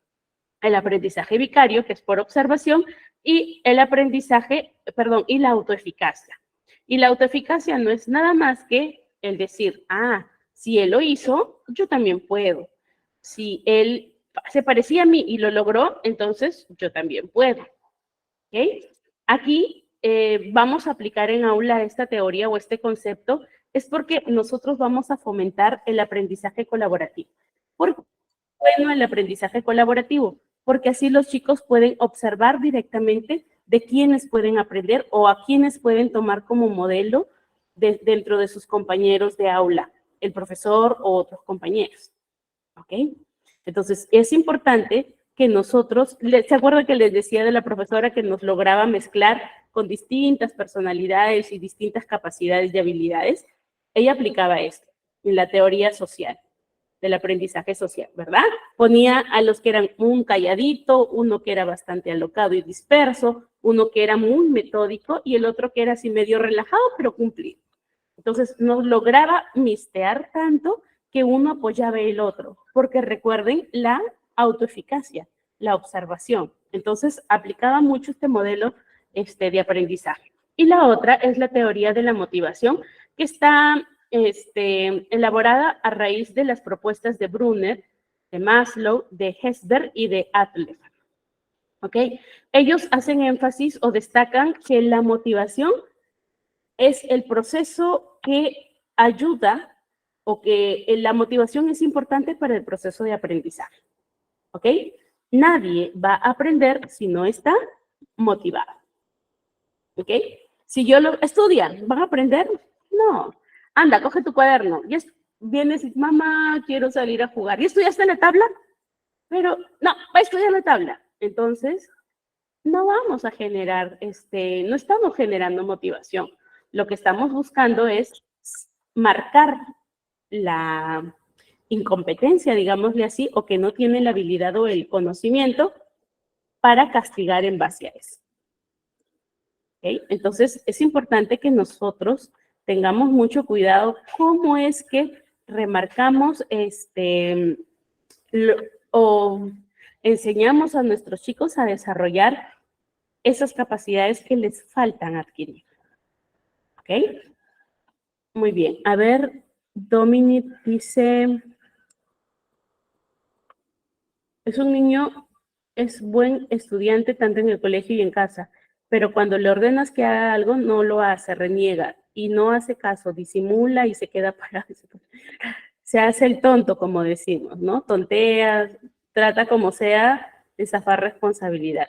El aprendizaje vicario, que es por observación, y el y la autoeficacia. Y la autoeficacia no es nada más que el decir, si él lo hizo, yo también puedo. Si él se parecía a mí y lo logró, entonces yo también puedo. ¿Okay? Aquí vamos a aplicar en aula esta teoría o este concepto, es porque nosotros vamos a fomentar el aprendizaje colaborativo. ¿Por qué es bueno el aprendizaje colaborativo? Porque así los chicos pueden observar directamente de quiénes pueden aprender o a quiénes pueden tomar como modelo dentro de sus compañeros de aula, el profesor o otros compañeros. ¿Ok? Entonces, es importante que nosotros, ¿se acuerdan que les decía de la profesora que nos lograba mezclar con distintas personalidades y distintas capacidades y habilidades? Ella aplicaba esto en la teoría social, del aprendizaje social, ¿verdad? Ponía a los que eran un calladito, uno que era bastante alocado y disperso, uno que era muy metódico y el otro que era así medio relajado, pero cumplido. Entonces, nos lograba mistear tanto que uno apoyaba el otro, porque recuerden la autoeficacia, la observación. Entonces, aplicaba mucho este modelo de aprendizaje. Y la otra es la teoría de la motivación, que está elaborada a raíz de las propuestas de Brunner, de Maslow, de Hesber y de Adler. ¿Ok? Ellos hacen énfasis o destacan que la motivación es el proceso que ayuda o que la motivación es importante para el proceso de aprendizaje. ¿Ok? Nadie va a aprender si no está motivado. ¿Ok? Si yo lo estudian, ¿van a aprender? No. Anda, coge tu cuaderno. Y vienes y mamá, quiero salir a jugar. ¿Y estudiaste la tabla? Pero no, va a estudiar la tabla. Entonces, no vamos a generar, no estamos generando motivación. Lo que estamos buscando es marcar la incompetencia, digámosle así, o que no tiene la habilidad o el conocimiento para castigar en base a eso. ¿Okay? Entonces, es importante que nosotros tengamos mucho cuidado cómo es que remarcamos o enseñamos a nuestros chicos a desarrollar esas capacidades que les faltan adquirir. ¿Ok? Muy bien. A ver, Dominic dice, es un niño, es buen estudiante tanto en el colegio y en casa, pero cuando le ordenas que haga algo, no lo hace, reniega y no hace caso, disimula y se queda parado. Se hace el tonto, como decimos, ¿no? Tontea, trata como sea de zafar responsabilidad.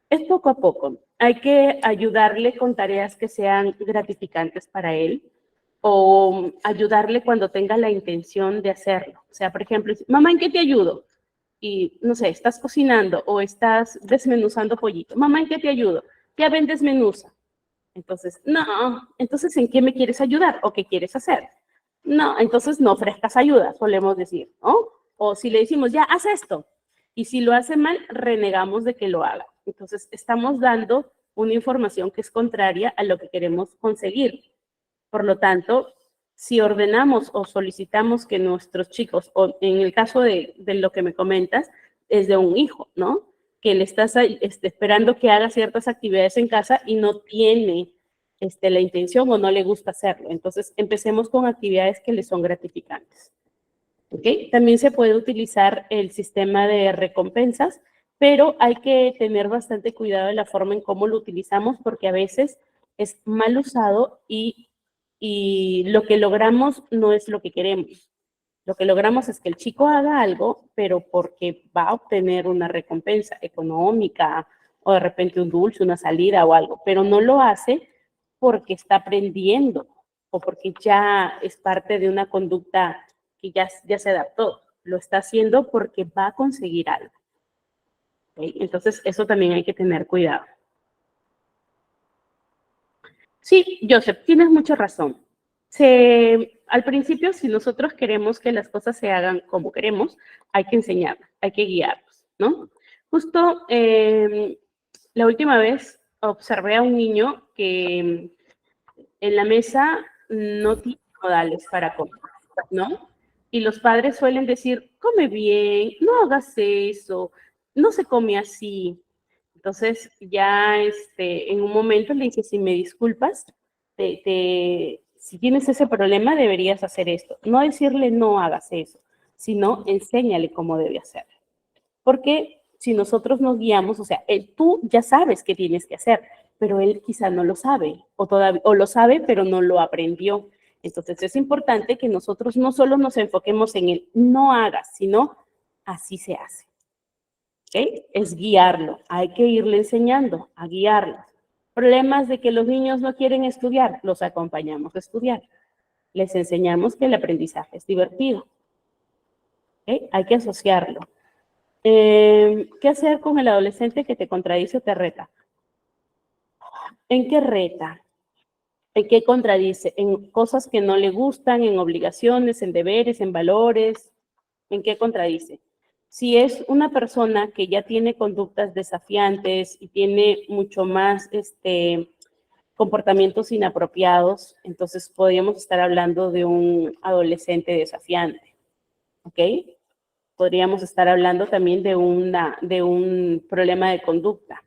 Es poco a poco. Hay que ayudarle con tareas que sean gratificantes para él o ayudarle cuando tenga la intención de hacerlo. O sea, por ejemplo, mamá, ¿en qué te ayudo? Y, no sé, estás cocinando o estás desmenuzando pollito. Mamá, ¿en qué te ayudo? Ya ven, desmenuza. Entonces, no. Entonces, ¿en qué me quieres ayudar o qué quieres hacer? No, entonces no ofrezcas ayuda, solemos decir, ¿no? O si le decimos, ya, haz esto. Y si lo hace mal, renegamos de que lo haga. Entonces, estamos dando una información que es contraria a lo que queremos conseguir. Por lo tanto, si ordenamos o solicitamos que nuestros chicos, o en el caso de lo que me comentas, es de un hijo, ¿no? Que le estás esperando que haga ciertas actividades en casa y no tiene la intención o no le gusta hacerlo. Entonces, empecemos con actividades que le son gratificantes. ¿Okay? También se puede utilizar el sistema de recompensas, pero hay que tener bastante cuidado de la forma en cómo lo utilizamos porque a veces es mal usado y lo que logramos no es lo que queremos. Lo que logramos es que el chico haga algo, pero porque va a obtener una recompensa económica o de repente un dulce, una salida o algo, pero no lo hace porque está aprendiendo o porque ya es parte de una conducta que ya se adaptó. Lo está haciendo porque va a conseguir algo. ¿Okay? Entonces, eso también hay que tener cuidado. Sí, Joseph, tienes mucha razón. Al principio, si nosotros queremos que las cosas se hagan como queremos, hay que enseñarlos, hay que guiarlos, ¿no? Justo la última vez observé a un niño que en la mesa no tiene modales para comer, ¿no? Y los padres suelen decir, come bien, no hagas eso, no se come así. Entonces ya en un momento le dije, si me disculpas, si tienes ese problema deberías hacer esto. No decirle no hagas eso, sino enséñale cómo debe hacer. Porque si nosotros nos guiamos, o sea, tú ya sabes qué tienes que hacer, pero él quizá no lo sabe, o lo sabe, pero no lo aprendió. Entonces es importante que nosotros no solo nos enfoquemos en el no hagas, sino así se hace. ¿Okay? Es guiarlo, hay que irle enseñando a guiarlo. Problemas de que los niños no quieren estudiar, los acompañamos a estudiar. Les enseñamos que el aprendizaje es divertido. ¿Okay? Hay que asociarlo. ¿Qué hacer con el adolescente que te contradice o te reta? ¿En qué reta? ¿En qué contradice? ¿En cosas que no le gustan, en obligaciones, en deberes, en valores? ¿En qué contradice? Si es una persona que ya tiene conductas desafiantes y tiene mucho más comportamientos inapropiados, entonces podríamos estar hablando de un adolescente desafiante, ¿ok? Podríamos estar hablando también de un problema de conducta.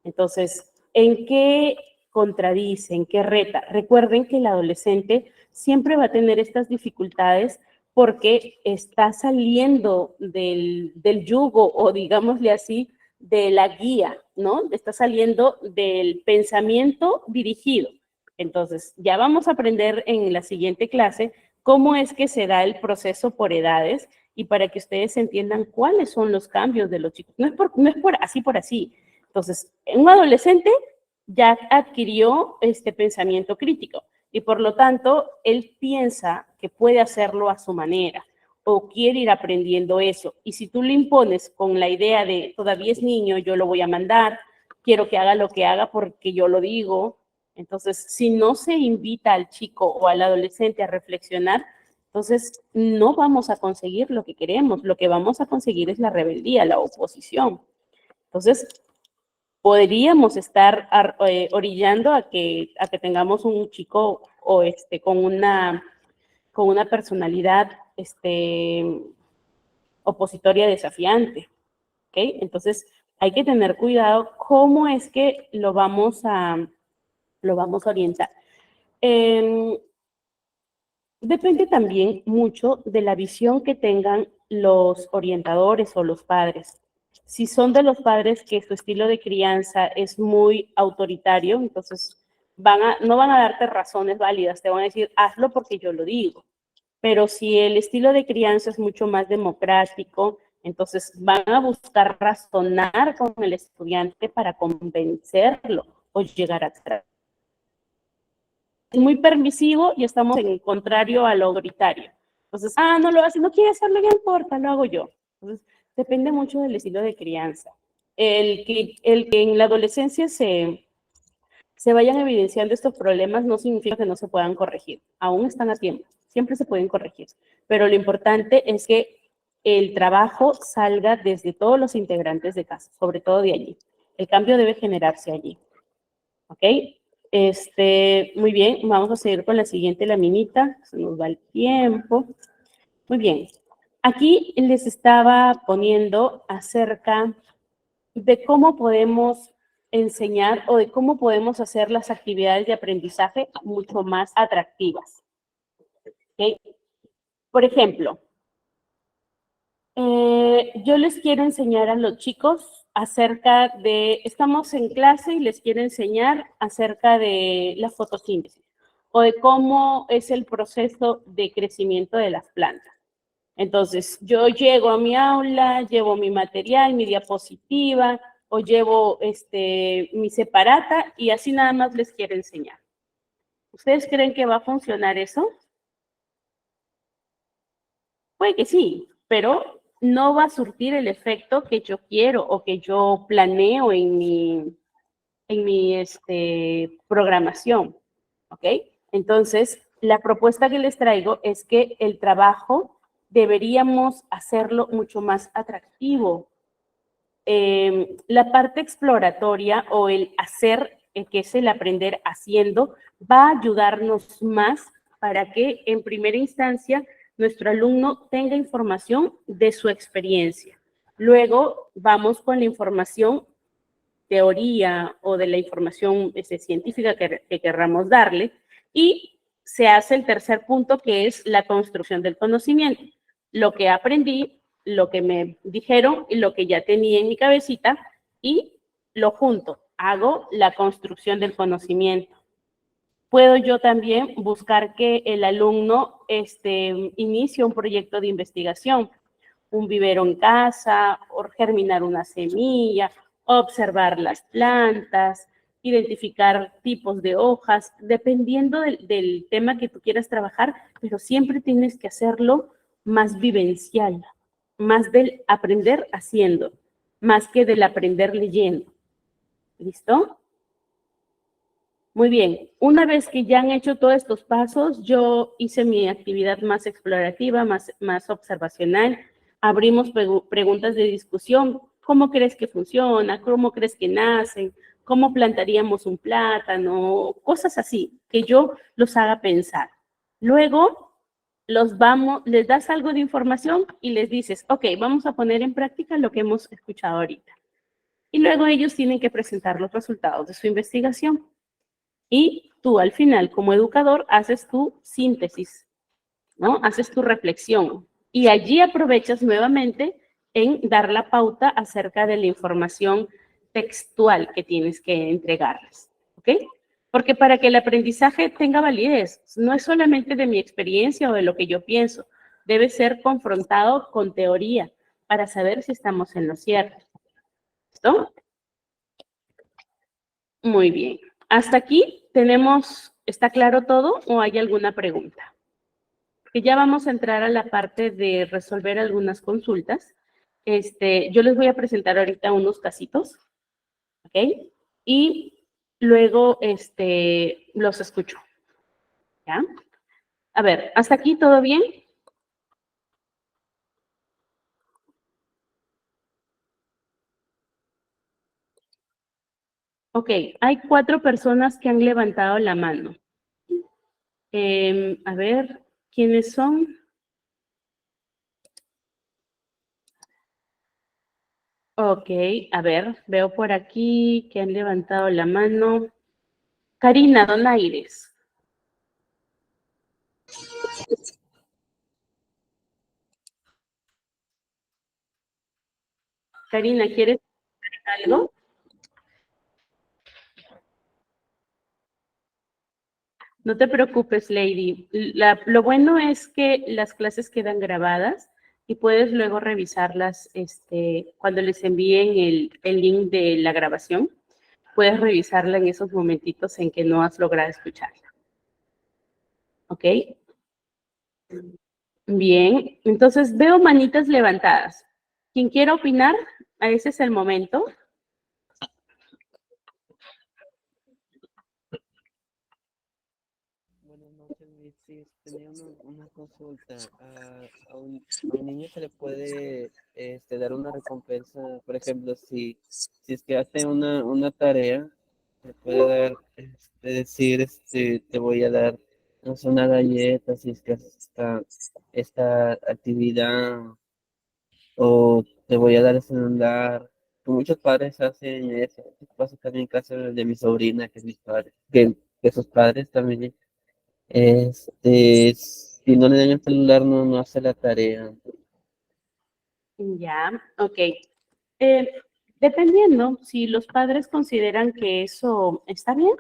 Entonces, ¿en qué contradice? ¿En qué reta? Recuerden que el adolescente siempre va a tener estas dificultades porque está saliendo del yugo o digámosle así, de la guía, ¿no? Está saliendo del pensamiento dirigido. Entonces, ya vamos a aprender en la siguiente clase cómo es que se da el proceso por edades y para que ustedes entiendan cuáles son los cambios de los chicos. No es por así. Entonces, un adolescente ya adquirió este pensamiento crítico y por lo tanto, él piensa que puede hacerlo a su manera o quiere ir aprendiendo eso. Y si tú le impones con la idea de todavía es niño, yo lo voy a mandar, quiero que haga lo que haga porque yo lo digo. Entonces, si no se invita al chico o al adolescente a reflexionar, entonces no vamos a conseguir lo que queremos. Lo que vamos a conseguir es la rebeldía, la oposición. Entonces, podríamos estar orillando a que tengamos un chico o con una personalidad opositoria desafiante, ¿ok? Entonces, hay que tener cuidado cómo es que lo vamos a orientar. Depende también mucho de la visión que tengan los orientadores o los padres. Si son de los padres que su estilo de crianza es muy autoritario, entonces no van a darte razones válidas, te van a decir, hazlo porque yo lo digo. Pero si el estilo de crianza es mucho más democrático, entonces van a buscar razonar con el estudiante para convencerlo o llegar atrás. Es muy permisivo y estamos en el contrario a lo autoritario. Entonces, no lo hace, no quiere hacerlo, ya no importa, lo hago yo. Entonces, depende mucho del estilo de crianza. El que en la adolescencia se vayan evidenciando estos problemas no significa que no se puedan corregir. Aún están a tiempo, siempre se pueden corregir. Pero lo importante es que el trabajo salga desde todos los integrantes de casa, sobre todo de allí. El cambio debe generarse allí. ¿Ok? Muy bien, vamos a seguir con la siguiente laminita. Se nos va el tiempo. Muy bien. Aquí les estaba poniendo acerca de cómo podemos enseñar o de cómo podemos hacer las actividades de aprendizaje mucho más atractivas. ¿Okay? Por ejemplo, yo les quiero enseñar a los chicos acerca de, estamos en clase y les quiero enseñar acerca de la fotosíntesis o de cómo es el proceso de crecimiento de las plantas. Entonces, yo llego a mi aula, llevo mi material, mi diapositiva, o llevo mi separata y así nada más les quiero enseñar. ¿Ustedes creen que va a funcionar eso? Puede que sí, pero no va a surtir el efecto que yo quiero o que yo planeo en mi programación, ¿ok? Entonces, la propuesta que les traigo es que el trabajo deberíamos hacerlo mucho más atractivo. La parte exploratoria o el hacer, que es el aprender haciendo, va a ayudarnos más para que en primera instancia nuestro alumno tenga información de su experiencia. Luego vamos con la información teoría o de la información científica que querramos darle y se hace el tercer punto que es la construcción del conocimiento. Lo que aprendí, lo que me dijeron y lo que ya tenía en mi cabecita y lo junto, hago la construcción del conocimiento. Puedo yo también buscar que el alumno inicie un proyecto de investigación, un vivero en casa, o germinar una semilla, observar las plantas, identificar tipos de hojas, dependiendo del tema que tú quieras trabajar, pero siempre tienes que hacerlo más vivencial, más del aprender haciendo, más que del aprender leyendo. ¿Listo? Muy bien, una vez que ya han hecho todos estos pasos, yo hice mi actividad más explorativa, más observacional, abrimos preguntas de discusión, ¿cómo crees que funciona? ¿Cómo crees que nacen? ¿Cómo plantaríamos un plátano? Cosas así, que yo los haga pensar. Luego, les das algo de información y les dices, ok, vamos a poner en práctica lo que hemos escuchado ahorita. Y luego ellos tienen que presentar los resultados de su investigación. Y tú al final, como educador, haces tu síntesis, ¿no? Haces tu reflexión. Y allí aprovechas nuevamente en dar la pauta acerca de la información textual que tienes que entregarles, ¿ok? Porque para que el aprendizaje tenga validez, no es solamente de mi experiencia o de lo que yo pienso, debe ser confrontado con teoría para saber si estamos en lo cierto. ¿Listo? Muy bien. Hasta aquí ¿está claro todo o hay alguna pregunta? Que ya vamos a entrar a la parte de resolver algunas consultas. Yo les voy a presentar ahorita unos casitos, ¿ok? Y luego, los escucho, ¿ya? A ver, ¿hasta aquí todo bien? Ok, hay 4 personas que han levantado la mano. A ver, ¿quiénes son? Ok, a ver, veo por aquí que han levantado la mano. Karina Donaires. Karina, ¿quieres decir algo? No te preocupes, Lady. Lo bueno es que las clases quedan grabadas y puedes luego revisarlas cuando les envíen el link de la grabación. Puedes revisarla en esos momentitos en que no has logrado escucharla. ¿Ok? Bien, entonces veo manitas levantadas. Quien quiera opinar, a ese es el momento. Buenas noches, Miss. Tenía una consulta. A un niño se le puede dar una recompensa, por ejemplo, si es que hace una tarea, se puede dar, decir, te voy a dar, no sé, una galleta, si es que haces esta actividad, o te voy a dar el celular. Muchos padres hacen eso. Pasa también en caso de mi sobrina, que es mis padres, que sus padres también. Si no le dan el celular, no hace la tarea. Ya, ok. Dependiendo, si los padres consideran que eso está bien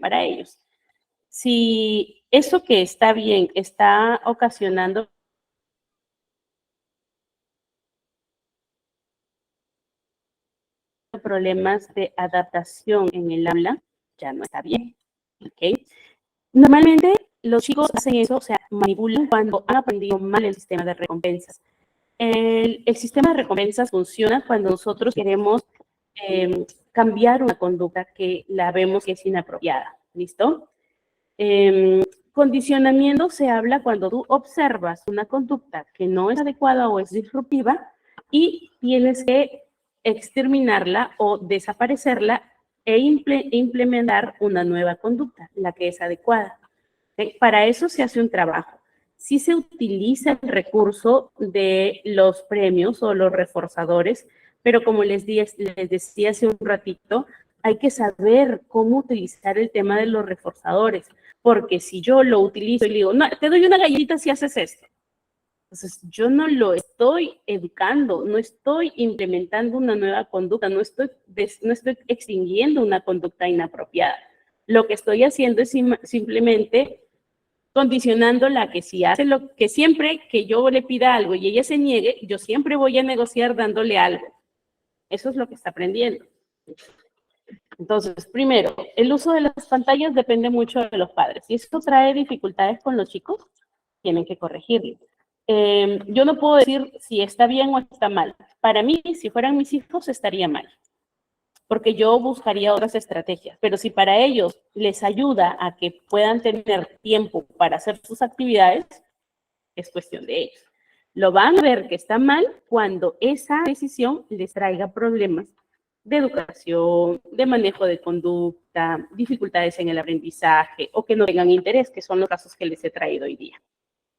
para ellos. Si eso que está bien está ocasionando problemas de adaptación en el aula, ya no está bien. ¿Okay? Normalmente los chicos hacen eso, o sea, manipulan cuando han aprendido mal el sistema de recompensas. El sistema de recompensas funciona cuando nosotros queremos cambiar una conducta que la vemos que es inapropiada. ¿Listo? Condicionamiento se habla cuando tú observas una conducta que no es adecuada o es disruptiva y tienes que exterminarla o desaparecerla e implementar una nueva conducta, la que es adecuada. ¿Okay? Para eso se hace un trabajo. Sí se utiliza el recurso de los premios o los reforzadores, pero como les decía hace un ratito, hay que saber cómo utilizar el tema de los reforzadores, porque si yo lo utilizo y le digo, no, te doy una galletita si haces esto. Entonces, yo no lo estoy educando, no estoy implementando una nueva conducta, no estoy extinguiendo una conducta inapropiada. Lo que estoy haciendo es simplemente condicionándola a que si hace lo que siempre que yo le pida algo y ella se niegue, yo siempre voy a negociar dándole algo. Eso es lo que está aprendiendo. Entonces, primero, el uso de las pantallas depende mucho de los padres. Si esto trae dificultades con los chicos, tienen que corregirlo. Yo no puedo decir si está bien o está mal. Para mí, si fueran mis hijos, estaría mal, porque yo buscaría otras estrategias. Pero si para ellos les ayuda a que puedan tener tiempo para hacer sus actividades, es cuestión de ellos. Lo van a ver que está mal cuando esa decisión les traiga problemas de educación, de manejo de conducta, dificultades en el aprendizaje o que no tengan interés, que son los casos que les he traído hoy día,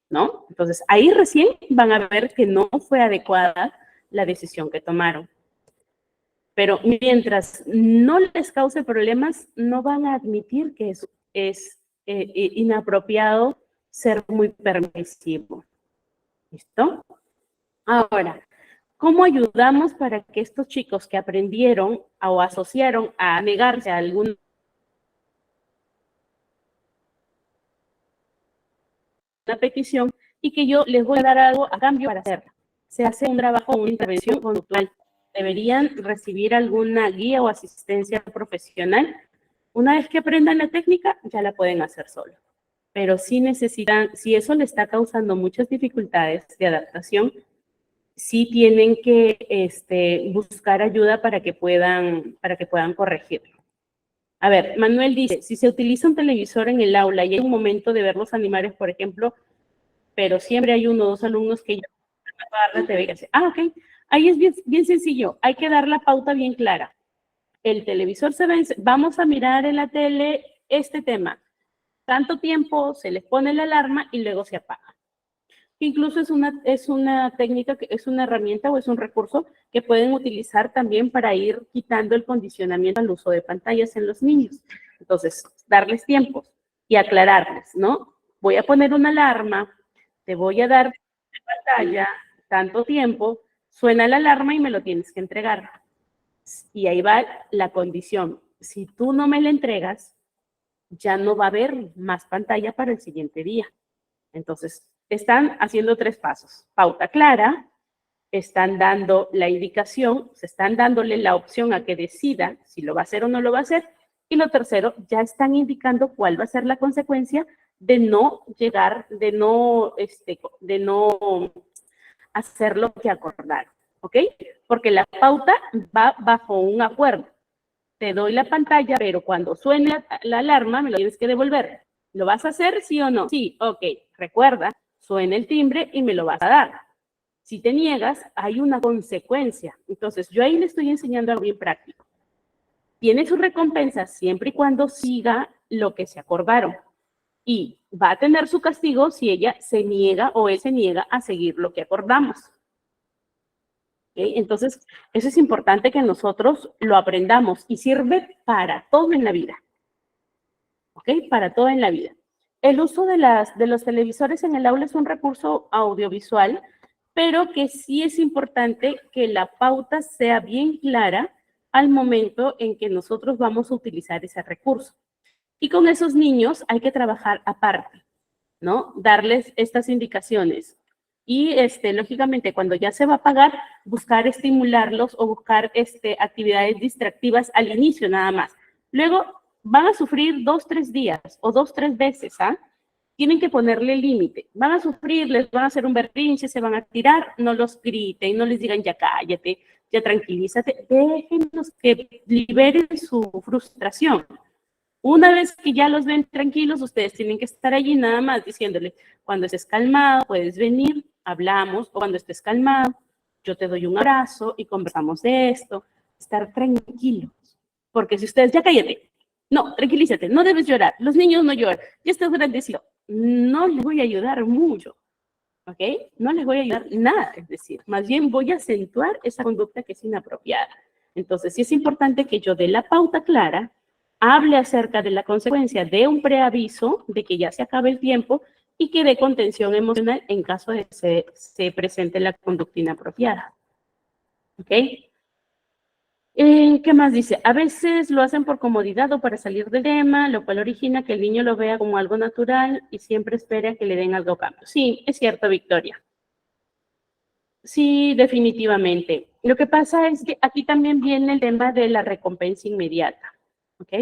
¿no? Entonces, ahí recién van a ver que no fue adecuada la decisión que tomaron. Pero mientras no les cause problemas, no van a admitir que es inapropiado ser muy permisivo. ¿Listo? Ahora, ¿cómo ayudamos para que estos chicos que aprendieron o asociaron a negarse a alguna petición y que yo les voy a dar algo a cambio para hacerla? Se hace un trabajo, una intervención conductual. Deberían recibir alguna guía o asistencia profesional. Una vez que aprendan la técnica, ya la pueden hacer solo. Pero sí necesitan, si eso le está causando muchas dificultades de adaptación, sí tienen que buscar ayuda para que puedan corregirlo. A ver, Manuel dice, si se utiliza un televisor en el aula y hay un momento de ver los animales, por ejemplo, pero siempre hay 1 o 2 alumnos que ya van a apagar la TV y dicen, ok, ahí es bien sencillo, hay que dar la pauta bien clara. El televisor se vence, vamos a mirar en la tele este tema. Tanto tiempo, se les pone la alarma y luego se apaga. Incluso es una técnica, es una herramienta o es un recurso que pueden utilizar también para ir quitando el condicionamiento al uso de pantallas en los niños. Entonces, darles tiempos y aclararles, ¿no? Voy a poner una alarma, te voy a dar pantalla tanto tiempo, suena la alarma y me lo tienes que entregar. Y ahí va la condición. Si tú no me la entregas, ya no va a haber más pantalla para el siguiente día. Entonces, están haciendo 3 pasos. Pauta clara, están dando la indicación, se están dándole la opción a que decida si lo va a hacer o no lo va a hacer. Y lo tercero, ya están indicando cuál va a ser la consecuencia de no llegar, de no hacer lo que acordaron, ¿ok? Porque la pauta va bajo un acuerdo. Te doy la pantalla, pero cuando suene la alarma me lo tienes que devolver. ¿Lo vas a hacer, sí o no? Sí, ok. Recuerda, suena el timbre y me lo vas a dar. Si te niegas, hay una consecuencia. Entonces, yo ahí le estoy enseñando algo bien práctico. Tiene su recompensa siempre y cuando siga lo que se acordaron. Y va a tener su castigo si ella se niega o él se niega a seguir lo que acordamos. ¿Okay? Entonces, eso es importante que nosotros lo aprendamos y sirve para todo en la vida. ¿Ok? Para todo en la vida. El uso de los televisores en el aula es un recurso audiovisual, pero que sí es importante que la pauta sea bien clara al momento en que nosotros vamos a utilizar ese recurso. Y con esos niños hay que trabajar aparte, ¿no? Darles estas indicaciones. Y lógicamente, cuando ya se va a pagar, buscar estimularlos o buscar actividades distractivas al inicio nada más. Luego van a sufrir 2, 3 días o 2, 3 veces, ¿ah? Tienen que ponerle límite. Van a sufrir, les van a hacer un berrinche, se van a tirar, no los griten, no les digan ya cállate, ya tranquilízate, déjenlos que liberen su frustración. Una vez que ya los ven tranquilos, ustedes tienen que estar allí nada más diciéndole, cuando estés calmado, puedes venir, hablamos, o cuando estés calmado, yo te doy un abrazo y conversamos de esto, estar tranquilos. Porque si ustedes, ya cállate, no, tranquilízate, no debes llorar, los niños no lloran, ya estás grandecito, no les voy a ayudar mucho, ¿ok? No les voy a ayudar nada, es decir, más bien voy a acentuar esa conducta que es inapropiada. Entonces, sí es importante que yo dé la pauta clara, hable acerca de la consecuencia de un preaviso, de que ya se acabe el tiempo, y que dé contención emocional en caso de que se presente la conducta inapropiada. ¿Ok? ¿Qué más dice? A veces lo hacen por comodidad o para salir del tema, lo cual origina que el niño lo vea como algo natural y siempre espera que le den algo a cambio. Sí, es cierto, Victoria. Sí, definitivamente. Lo que pasa es que aquí también viene el tema de la recompensa inmediata. ¿Ok?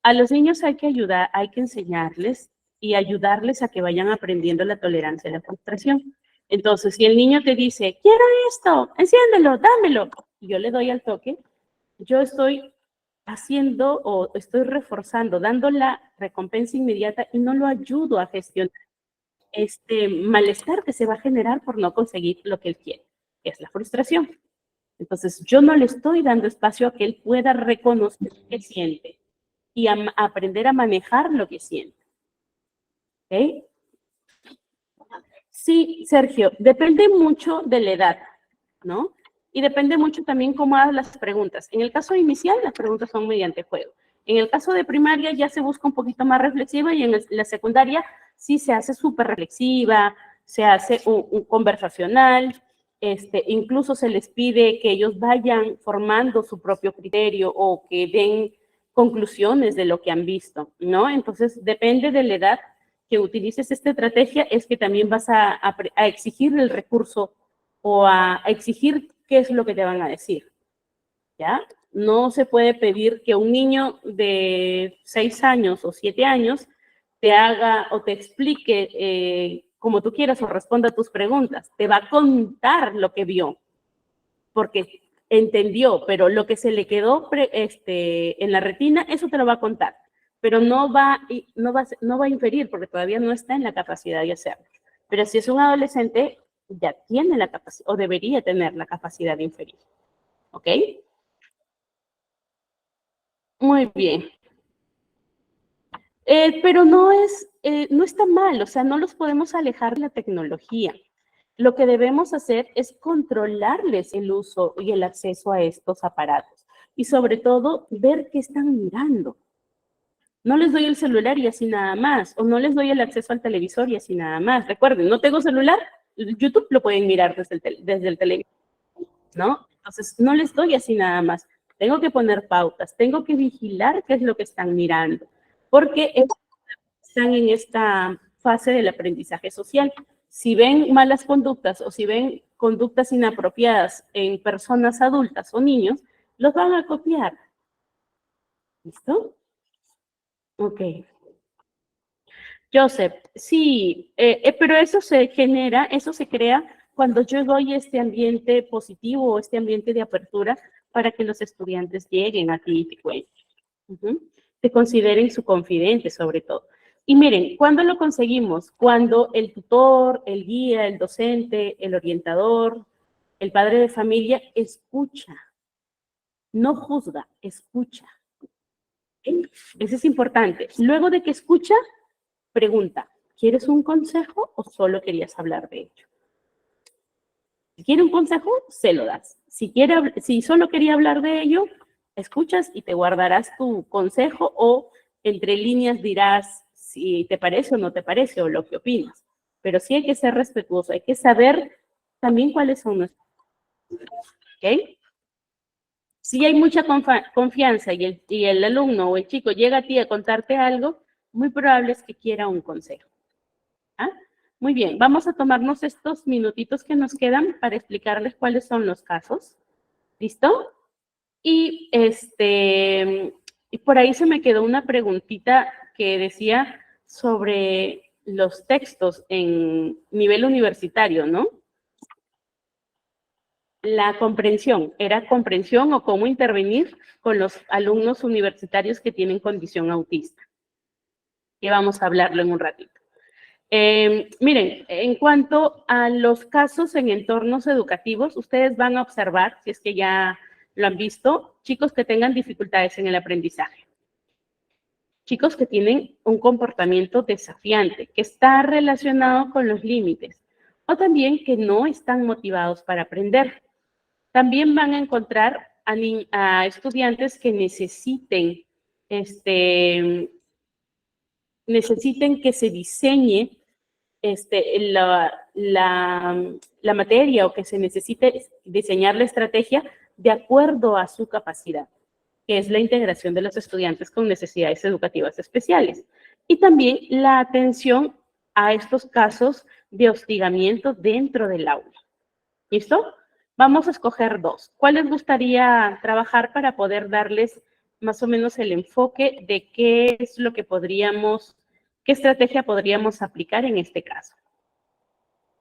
A los niños hay que ayudar, hay que enseñarles y ayudarles a que vayan aprendiendo la tolerancia a la frustración. Entonces, si el niño te dice, quiero esto, enciéndelo, dámelo, y yo le doy al toque, yo estoy haciendo o estoy reforzando, dando la recompensa inmediata y no lo ayudo a gestionar este malestar que se va a generar por no conseguir lo que él quiere, que es la frustración. Entonces, yo no le estoy dando espacio a que él pueda reconocer qué siente y aprender a manejar lo que siente. ¿Ok? Sí, Sergio, depende mucho de la edad, ¿no? Y depende mucho también cómo hagas las preguntas. En el caso inicial, las preguntas son mediante juego. En el caso de primaria ya se busca un poquito más reflexiva y en la secundaria sí se hace súper reflexiva, se hace un conversacional, incluso se les pide que ellos vayan formando su propio criterio o que den conclusiones de lo que han visto, ¿no? Entonces, depende de la edad que utilices esta estrategia, es que también vas a exigir el recurso o a exigir qué es lo que te van a decir, ¿ya? No se puede pedir que un niño de 6 años o 7 años te haga o te explique como tú quieras o responda a tus preguntas. Te va a contar lo que vio, porque entendió, pero lo que se le quedó en la retina, eso te lo va a contar, pero no va a inferir porque todavía no está en la capacidad de hacerlo. Pero si es un adolescente, ya tiene la capacidad o debería tener la capacidad de inferir. ¿Ok? Muy bien. Pero no está mal, o sea, no los podemos alejar de la tecnología. Lo que debemos hacer es controlarles el uso y el acceso a estos aparatos y sobre todo ver qué están mirando. No les doy el celular y así nada más, o no les doy el acceso al televisor y así nada más. Recuerden, no tengo celular, YouTube lo pueden mirar desde el televisor, ¿no? Entonces, no les doy así nada más. Tengo que poner pautas, tengo que vigilar qué es lo que están mirando, porque están en esta fase del aprendizaje social. Si ven malas conductas o si ven conductas inapropiadas en personas adultas o niños, los van a copiar. ¿Listo? Ok. Joseph, sí, pero eso se genera, eso se crea cuando yo doy este ambiente positivo o este ambiente de apertura para que los estudiantes lleguen a ti y te cuenten. Te consideren su confidente sobre todo. Y miren, ¿cuándo lo conseguimos? Cuando el tutor, el guía, el docente, el orientador, el padre de familia escucha, no juzga, escucha. ¿Okay? Eso es importante. Luego de que escucha, pregunta, ¿quieres un consejo o solo querías hablar de ello? Si quiere un consejo, se lo das. Si solo quería hablar de ello, escuchas y te guardarás tu consejo o entre líneas dirás si te parece o no te parece o lo que opinas. Pero sí hay que ser respetuoso, hay que saber también cuáles son nuestros. ¿Ok? Si hay mucha confianza y el alumno o el chico llega a ti a contarte algo, muy probable es que quiera un consejo. ¿Ah? Muy bien, vamos a tomarnos estos minutitos que nos quedan para explicarles cuáles son los casos. ¿Listo? Y y por ahí se me quedó una preguntita que decía sobre los textos en nivel universitario, ¿no? La comprensión, ¿era comprensión o cómo intervenir con los alumnos universitarios que tienen condición autista? Y vamos a hablarlo en un ratito. Miren, en cuanto a los casos en entornos educativos, ustedes van a observar, si es que ya lo han visto, chicos que tengan dificultades en el aprendizaje. Chicos que tienen un comportamiento desafiante, que está relacionado con los límites, o también que no están motivados para aprender. También van a encontrar a estudiantes que necesiten que se diseñe la materia o que se necesite diseñar la estrategia de acuerdo a su capacidad, que es la integración de los estudiantes con necesidades educativas especiales. Y también la atención a estos casos de hostigamiento dentro del aula. ¿Listo? Vamos a escoger dos. ¿Cuál les gustaría trabajar para poder darles más o menos el enfoque de qué es lo que qué estrategia podríamos aplicar en este caso?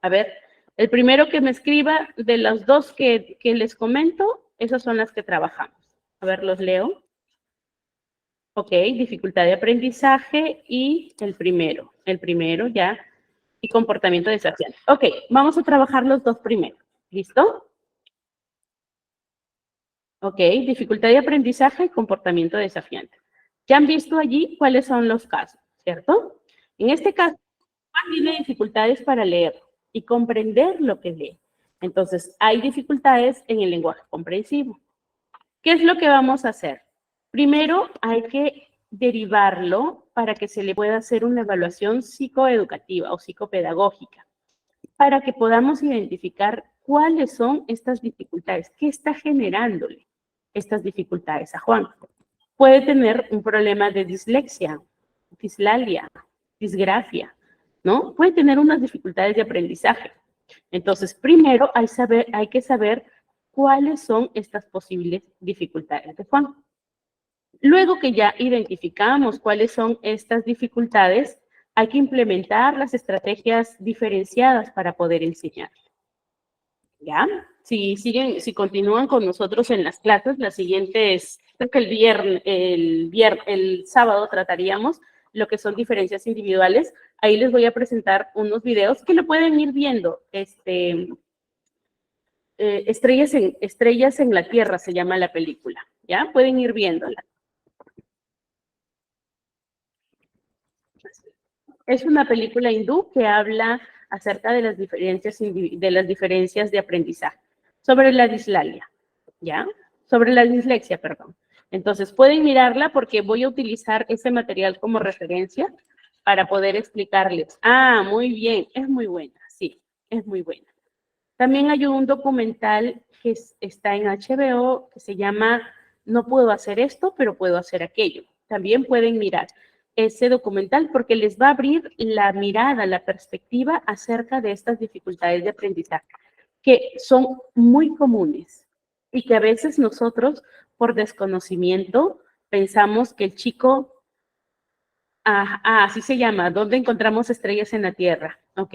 A ver, el primero que me escriba de los dos que les comento, esas son las que trabajamos. A ver, los leo. Ok, dificultad de aprendizaje y el primero ya, y comportamiento desafiante. Ok, vamos a trabajar los dos primeros. ¿Listo? Ok, dificultad de aprendizaje y comportamiento desafiante. Ya han visto allí cuáles son los casos, ¿cierto? En este caso, Juan tiene dificultades para leer y comprender lo que lee. Entonces, hay dificultades en el lenguaje comprensivo. ¿Qué es lo que vamos a hacer? Primero, hay que derivarlo para que se le pueda hacer una evaluación psicoeducativa o psicopedagógica, para que podamos identificar cuáles son estas dificultades, qué está generándole estas dificultades a Juan. Puede tener un problema de dislexia, dislalia, disgrafia, ¿no? Puede tener unas dificultades de aprendizaje. Entonces, primero hay que saber cuáles son estas posibles dificultades de Juan. Luego que ya identificamos cuáles son estas dificultades, hay que implementar las estrategias diferenciadas para poder enseñar. ¿Ya? Si continúan con nosotros en las clases, las siguientes, creo que el sábado trataríamos lo que son diferencias individuales. Ahí les voy a presentar unos videos que lo pueden ir viendo. Estrellas en la Tierra se llama la película. ¿Ya? Pueden ir viéndola. Es una película hindú que habla acerca de las diferencias de aprendizaje, sobre la dislalia, ¿ya? Sobre la dislexia, perdón. Entonces, pueden mirarla porque voy a utilizar ese material como referencia para poder explicarles. Ah, muy bien, es muy buena, sí, es muy buena. También hay un documental que está en HBO que se llama No puedo hacer esto, pero puedo hacer aquello. También pueden mirar ese documental porque les va a abrir la mirada, la perspectiva acerca de estas dificultades de aprendizaje, que son muy comunes y que a veces nosotros, por desconocimiento, pensamos que el chico, así se llama, ¿dónde encontramos estrellas en la Tierra? Ok.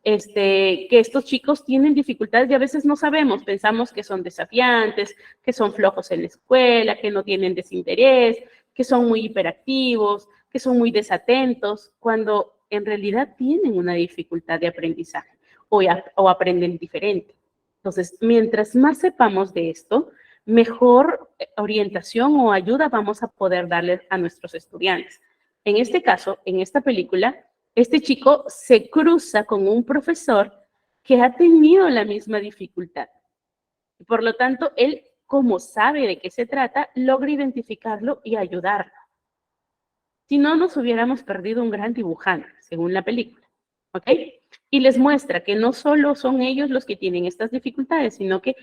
Que estos chicos tienen dificultades y a veces no sabemos, pensamos que son desafiantes, que son flojos en la escuela, que no tienen desinterés, que son muy hiperactivos, que son muy desatentos, cuando en realidad tienen una dificultad de aprendizaje o aprenden diferente. Entonces, mientras más sepamos de esto, mejor orientación o ayuda vamos a poder darles a nuestros estudiantes. En este caso, en esta película, este chico se cruza con un profesor que ha tenido la misma dificultad. Por lo tanto, él, como sabe de qué se trata, logra identificarlo y ayudarlo. Si no, nos hubiéramos perdido un gran dibujante, según la película. ¿ok? Y les muestra que no solo son ellos los que tienen estas dificultades, sino que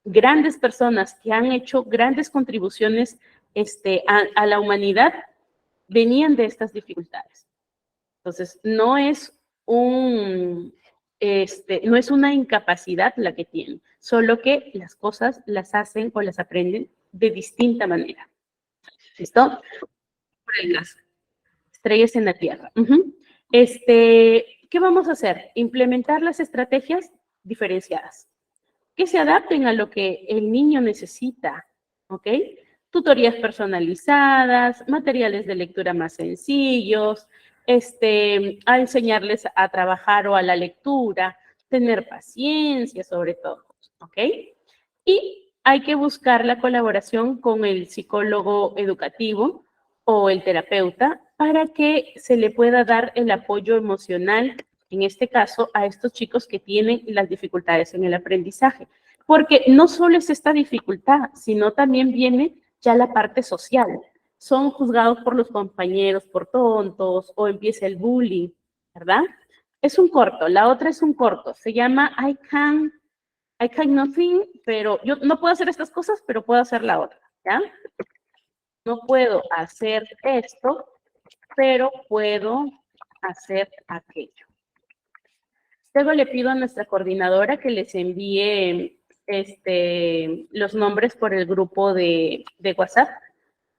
grandes personas que han hecho grandes contribuciones a la humanidad venían de estas dificultades. Entonces, no es no es una incapacidad la que tienen, solo que las cosas las hacen o las aprenden de distinta manera. ¿Listo? Por el caso. Estrellas en la Tierra. ¿Qué vamos a hacer? Implementar las estrategias diferenciadas, que se adapten a lo que el niño necesita, ¿ok? Tutorías personalizadas, materiales de lectura más sencillos, a enseñarles a trabajar o a la lectura, tener paciencia sobre todo, ¿ok? Y hay que buscar la colaboración con el psicólogo educativo o el terapeuta para que se le pueda dar el apoyo emocional, en este caso, a estos chicos que tienen las dificultades en el aprendizaje. Porque no solo es esta dificultad, sino también viene ya la parte social. Son juzgados por los compañeros por tontos o empieza el bullying, ¿verdad? Es un corto, la otra es un corto, se llama I Can Nothing, pero yo no puedo hacer estas cosas, pero puedo hacer la otra, ¿ya? No puedo hacer esto, pero puedo hacer aquello. Luego le pido a nuestra coordinadora que les envíe los nombres por el grupo de WhatsApp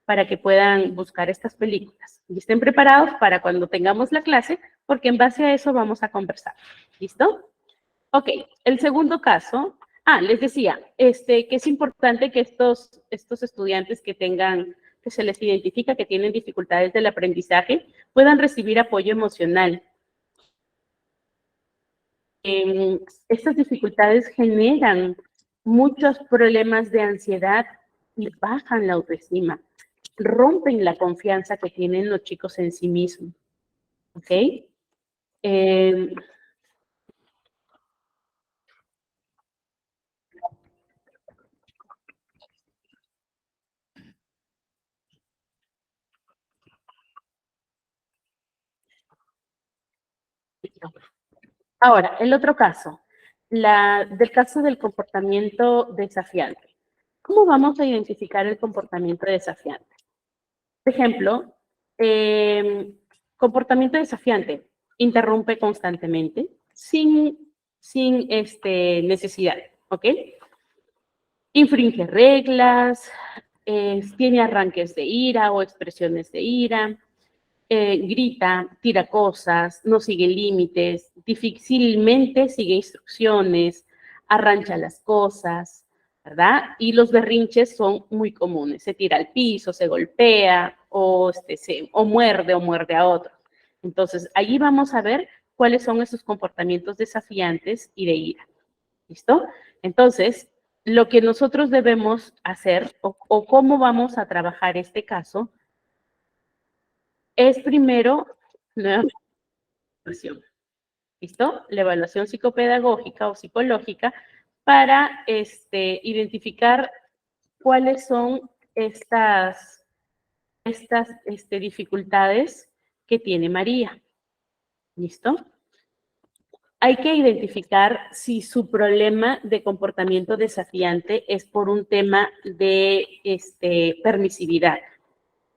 para que puedan buscar estas películas y estén preparados para cuando tengamos la clase, porque en base a eso vamos a conversar. ¿Listo? Ok, el segundo caso, les decía, que es importante que estos estudiantes que se les identifica que tienen dificultades del aprendizaje, puedan recibir apoyo emocional. Estas dificultades generan muchos problemas de ansiedad y bajan la autoestima, rompen la confianza que tienen los chicos en sí mismos. ¿Ok? Ahora, el otro caso, del caso del comportamiento desafiante. ¿Cómo vamos a identificar el comportamiento desafiante? Por ejemplo, comportamiento desafiante, interrumpe constantemente, sin necesidad, ¿ok? Infringe reglas, tiene arranques de ira o expresiones de ira, grita, tira cosas, no sigue límites, difícilmente sigue instrucciones, arrancha las cosas, ¿verdad? Y los berrinches son muy comunes. Se tira al piso, se golpea o muerde a otro. Entonces, allí vamos a ver cuáles son esos comportamientos desafiantes y de ira. ¿Listo? Entonces, lo que nosotros debemos hacer o cómo vamos a trabajar este caso es primero la evaluación. ¿Listo? La evaluación psicopedagógica o psicológica para identificar cuáles son estas dificultades que tiene María. ¿Listo? Hay que identificar si su problema de comportamiento desafiante es por un tema de permisividad.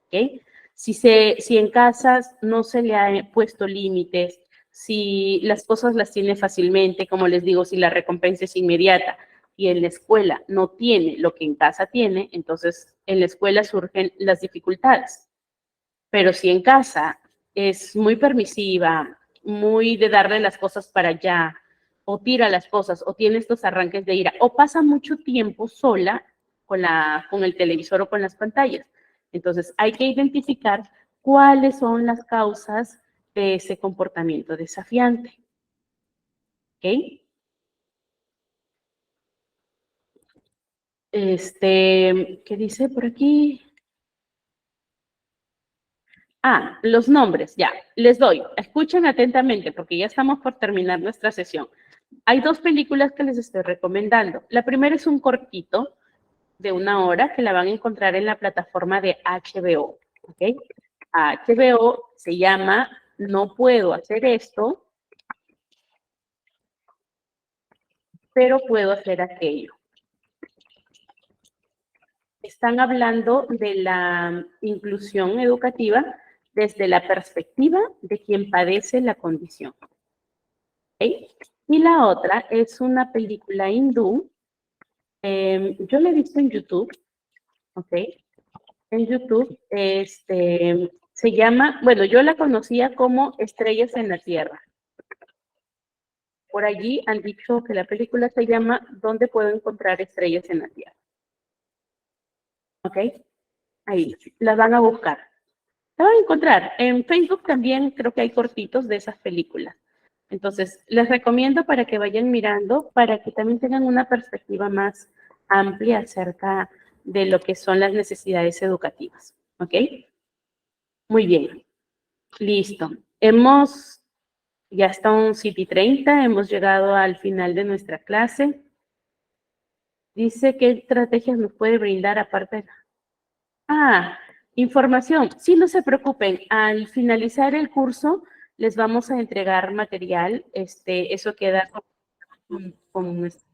¿Ok? Si en casa no se le ha puesto límites, si las cosas las tiene fácilmente, como les digo, si la recompensa es inmediata y en la escuela no tiene lo que en casa tiene, entonces en la escuela surgen las dificultades. Pero si en casa es muy permisiva, muy de darle las cosas para allá, o tira las cosas, o tiene estos arranques de ira, o pasa mucho tiempo sola con el televisor o con las pantallas. Entonces, hay que identificar cuáles son las causas de ese comportamiento desafiante. ¿Ok? ¿Qué dice por aquí? Los nombres, ya, les doy. Escuchen atentamente porque ya estamos por terminar nuestra sesión. Hay dos películas que les estoy recomendando. La primera es un cortito de 1 hora que la van a encontrar en la plataforma de HBO. ¿Ok? HBO se llama No puedo hacer esto, pero puedo hacer aquello. Están hablando de la inclusión educativa desde la perspectiva de quien padece la condición. ¿Okay? Y la otra es una película hindú. Yo la he visto en YouTube. ¿Ok? En YouTube, se llama, bueno, yo la conocía como Estrellas en la Tierra. Por allí han dicho que la película se llama ¿Dónde puedo encontrar estrellas en la Tierra? ¿Ok? Ahí, la van a buscar. La van a encontrar. En Facebook también creo que hay cortitos de esas películas. Entonces, les recomiendo para que vayan mirando, para que también tengan una perspectiva más amplia acerca de lo que son las necesidades educativas. ¿Ok? Muy bien. Listo. Ya está 11:30, hemos llegado al final de nuestra clase. Dice, ¿qué estrategias nos puede brindar aparte de información? Sí, no se preocupen. Al finalizar el curso, les vamos a entregar material. Eso queda con nuestra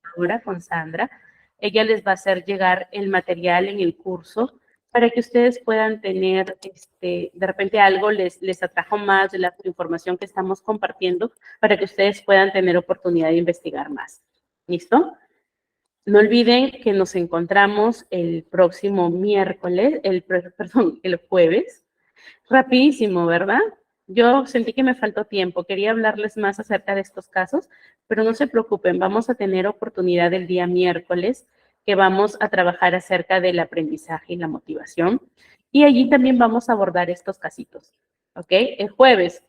profesora, con Sandra. Ella les va a hacer llegar el material en el curso para que ustedes puedan tener, de repente algo les atrajo más de la información que estamos compartiendo para que ustedes puedan tener oportunidad de investigar más. ¿Listo? No olviden que nos encontramos el próximo miércoles, el jueves. Rapidísimo, ¿verdad? Yo sentí que me faltó tiempo, quería hablarles más acerca de estos casos, pero no se preocupen, vamos a tener oportunidad el día miércoles que vamos a trabajar acerca del aprendizaje y la motivación. Y allí también vamos a abordar estos casitos, ¿ok? El jueves,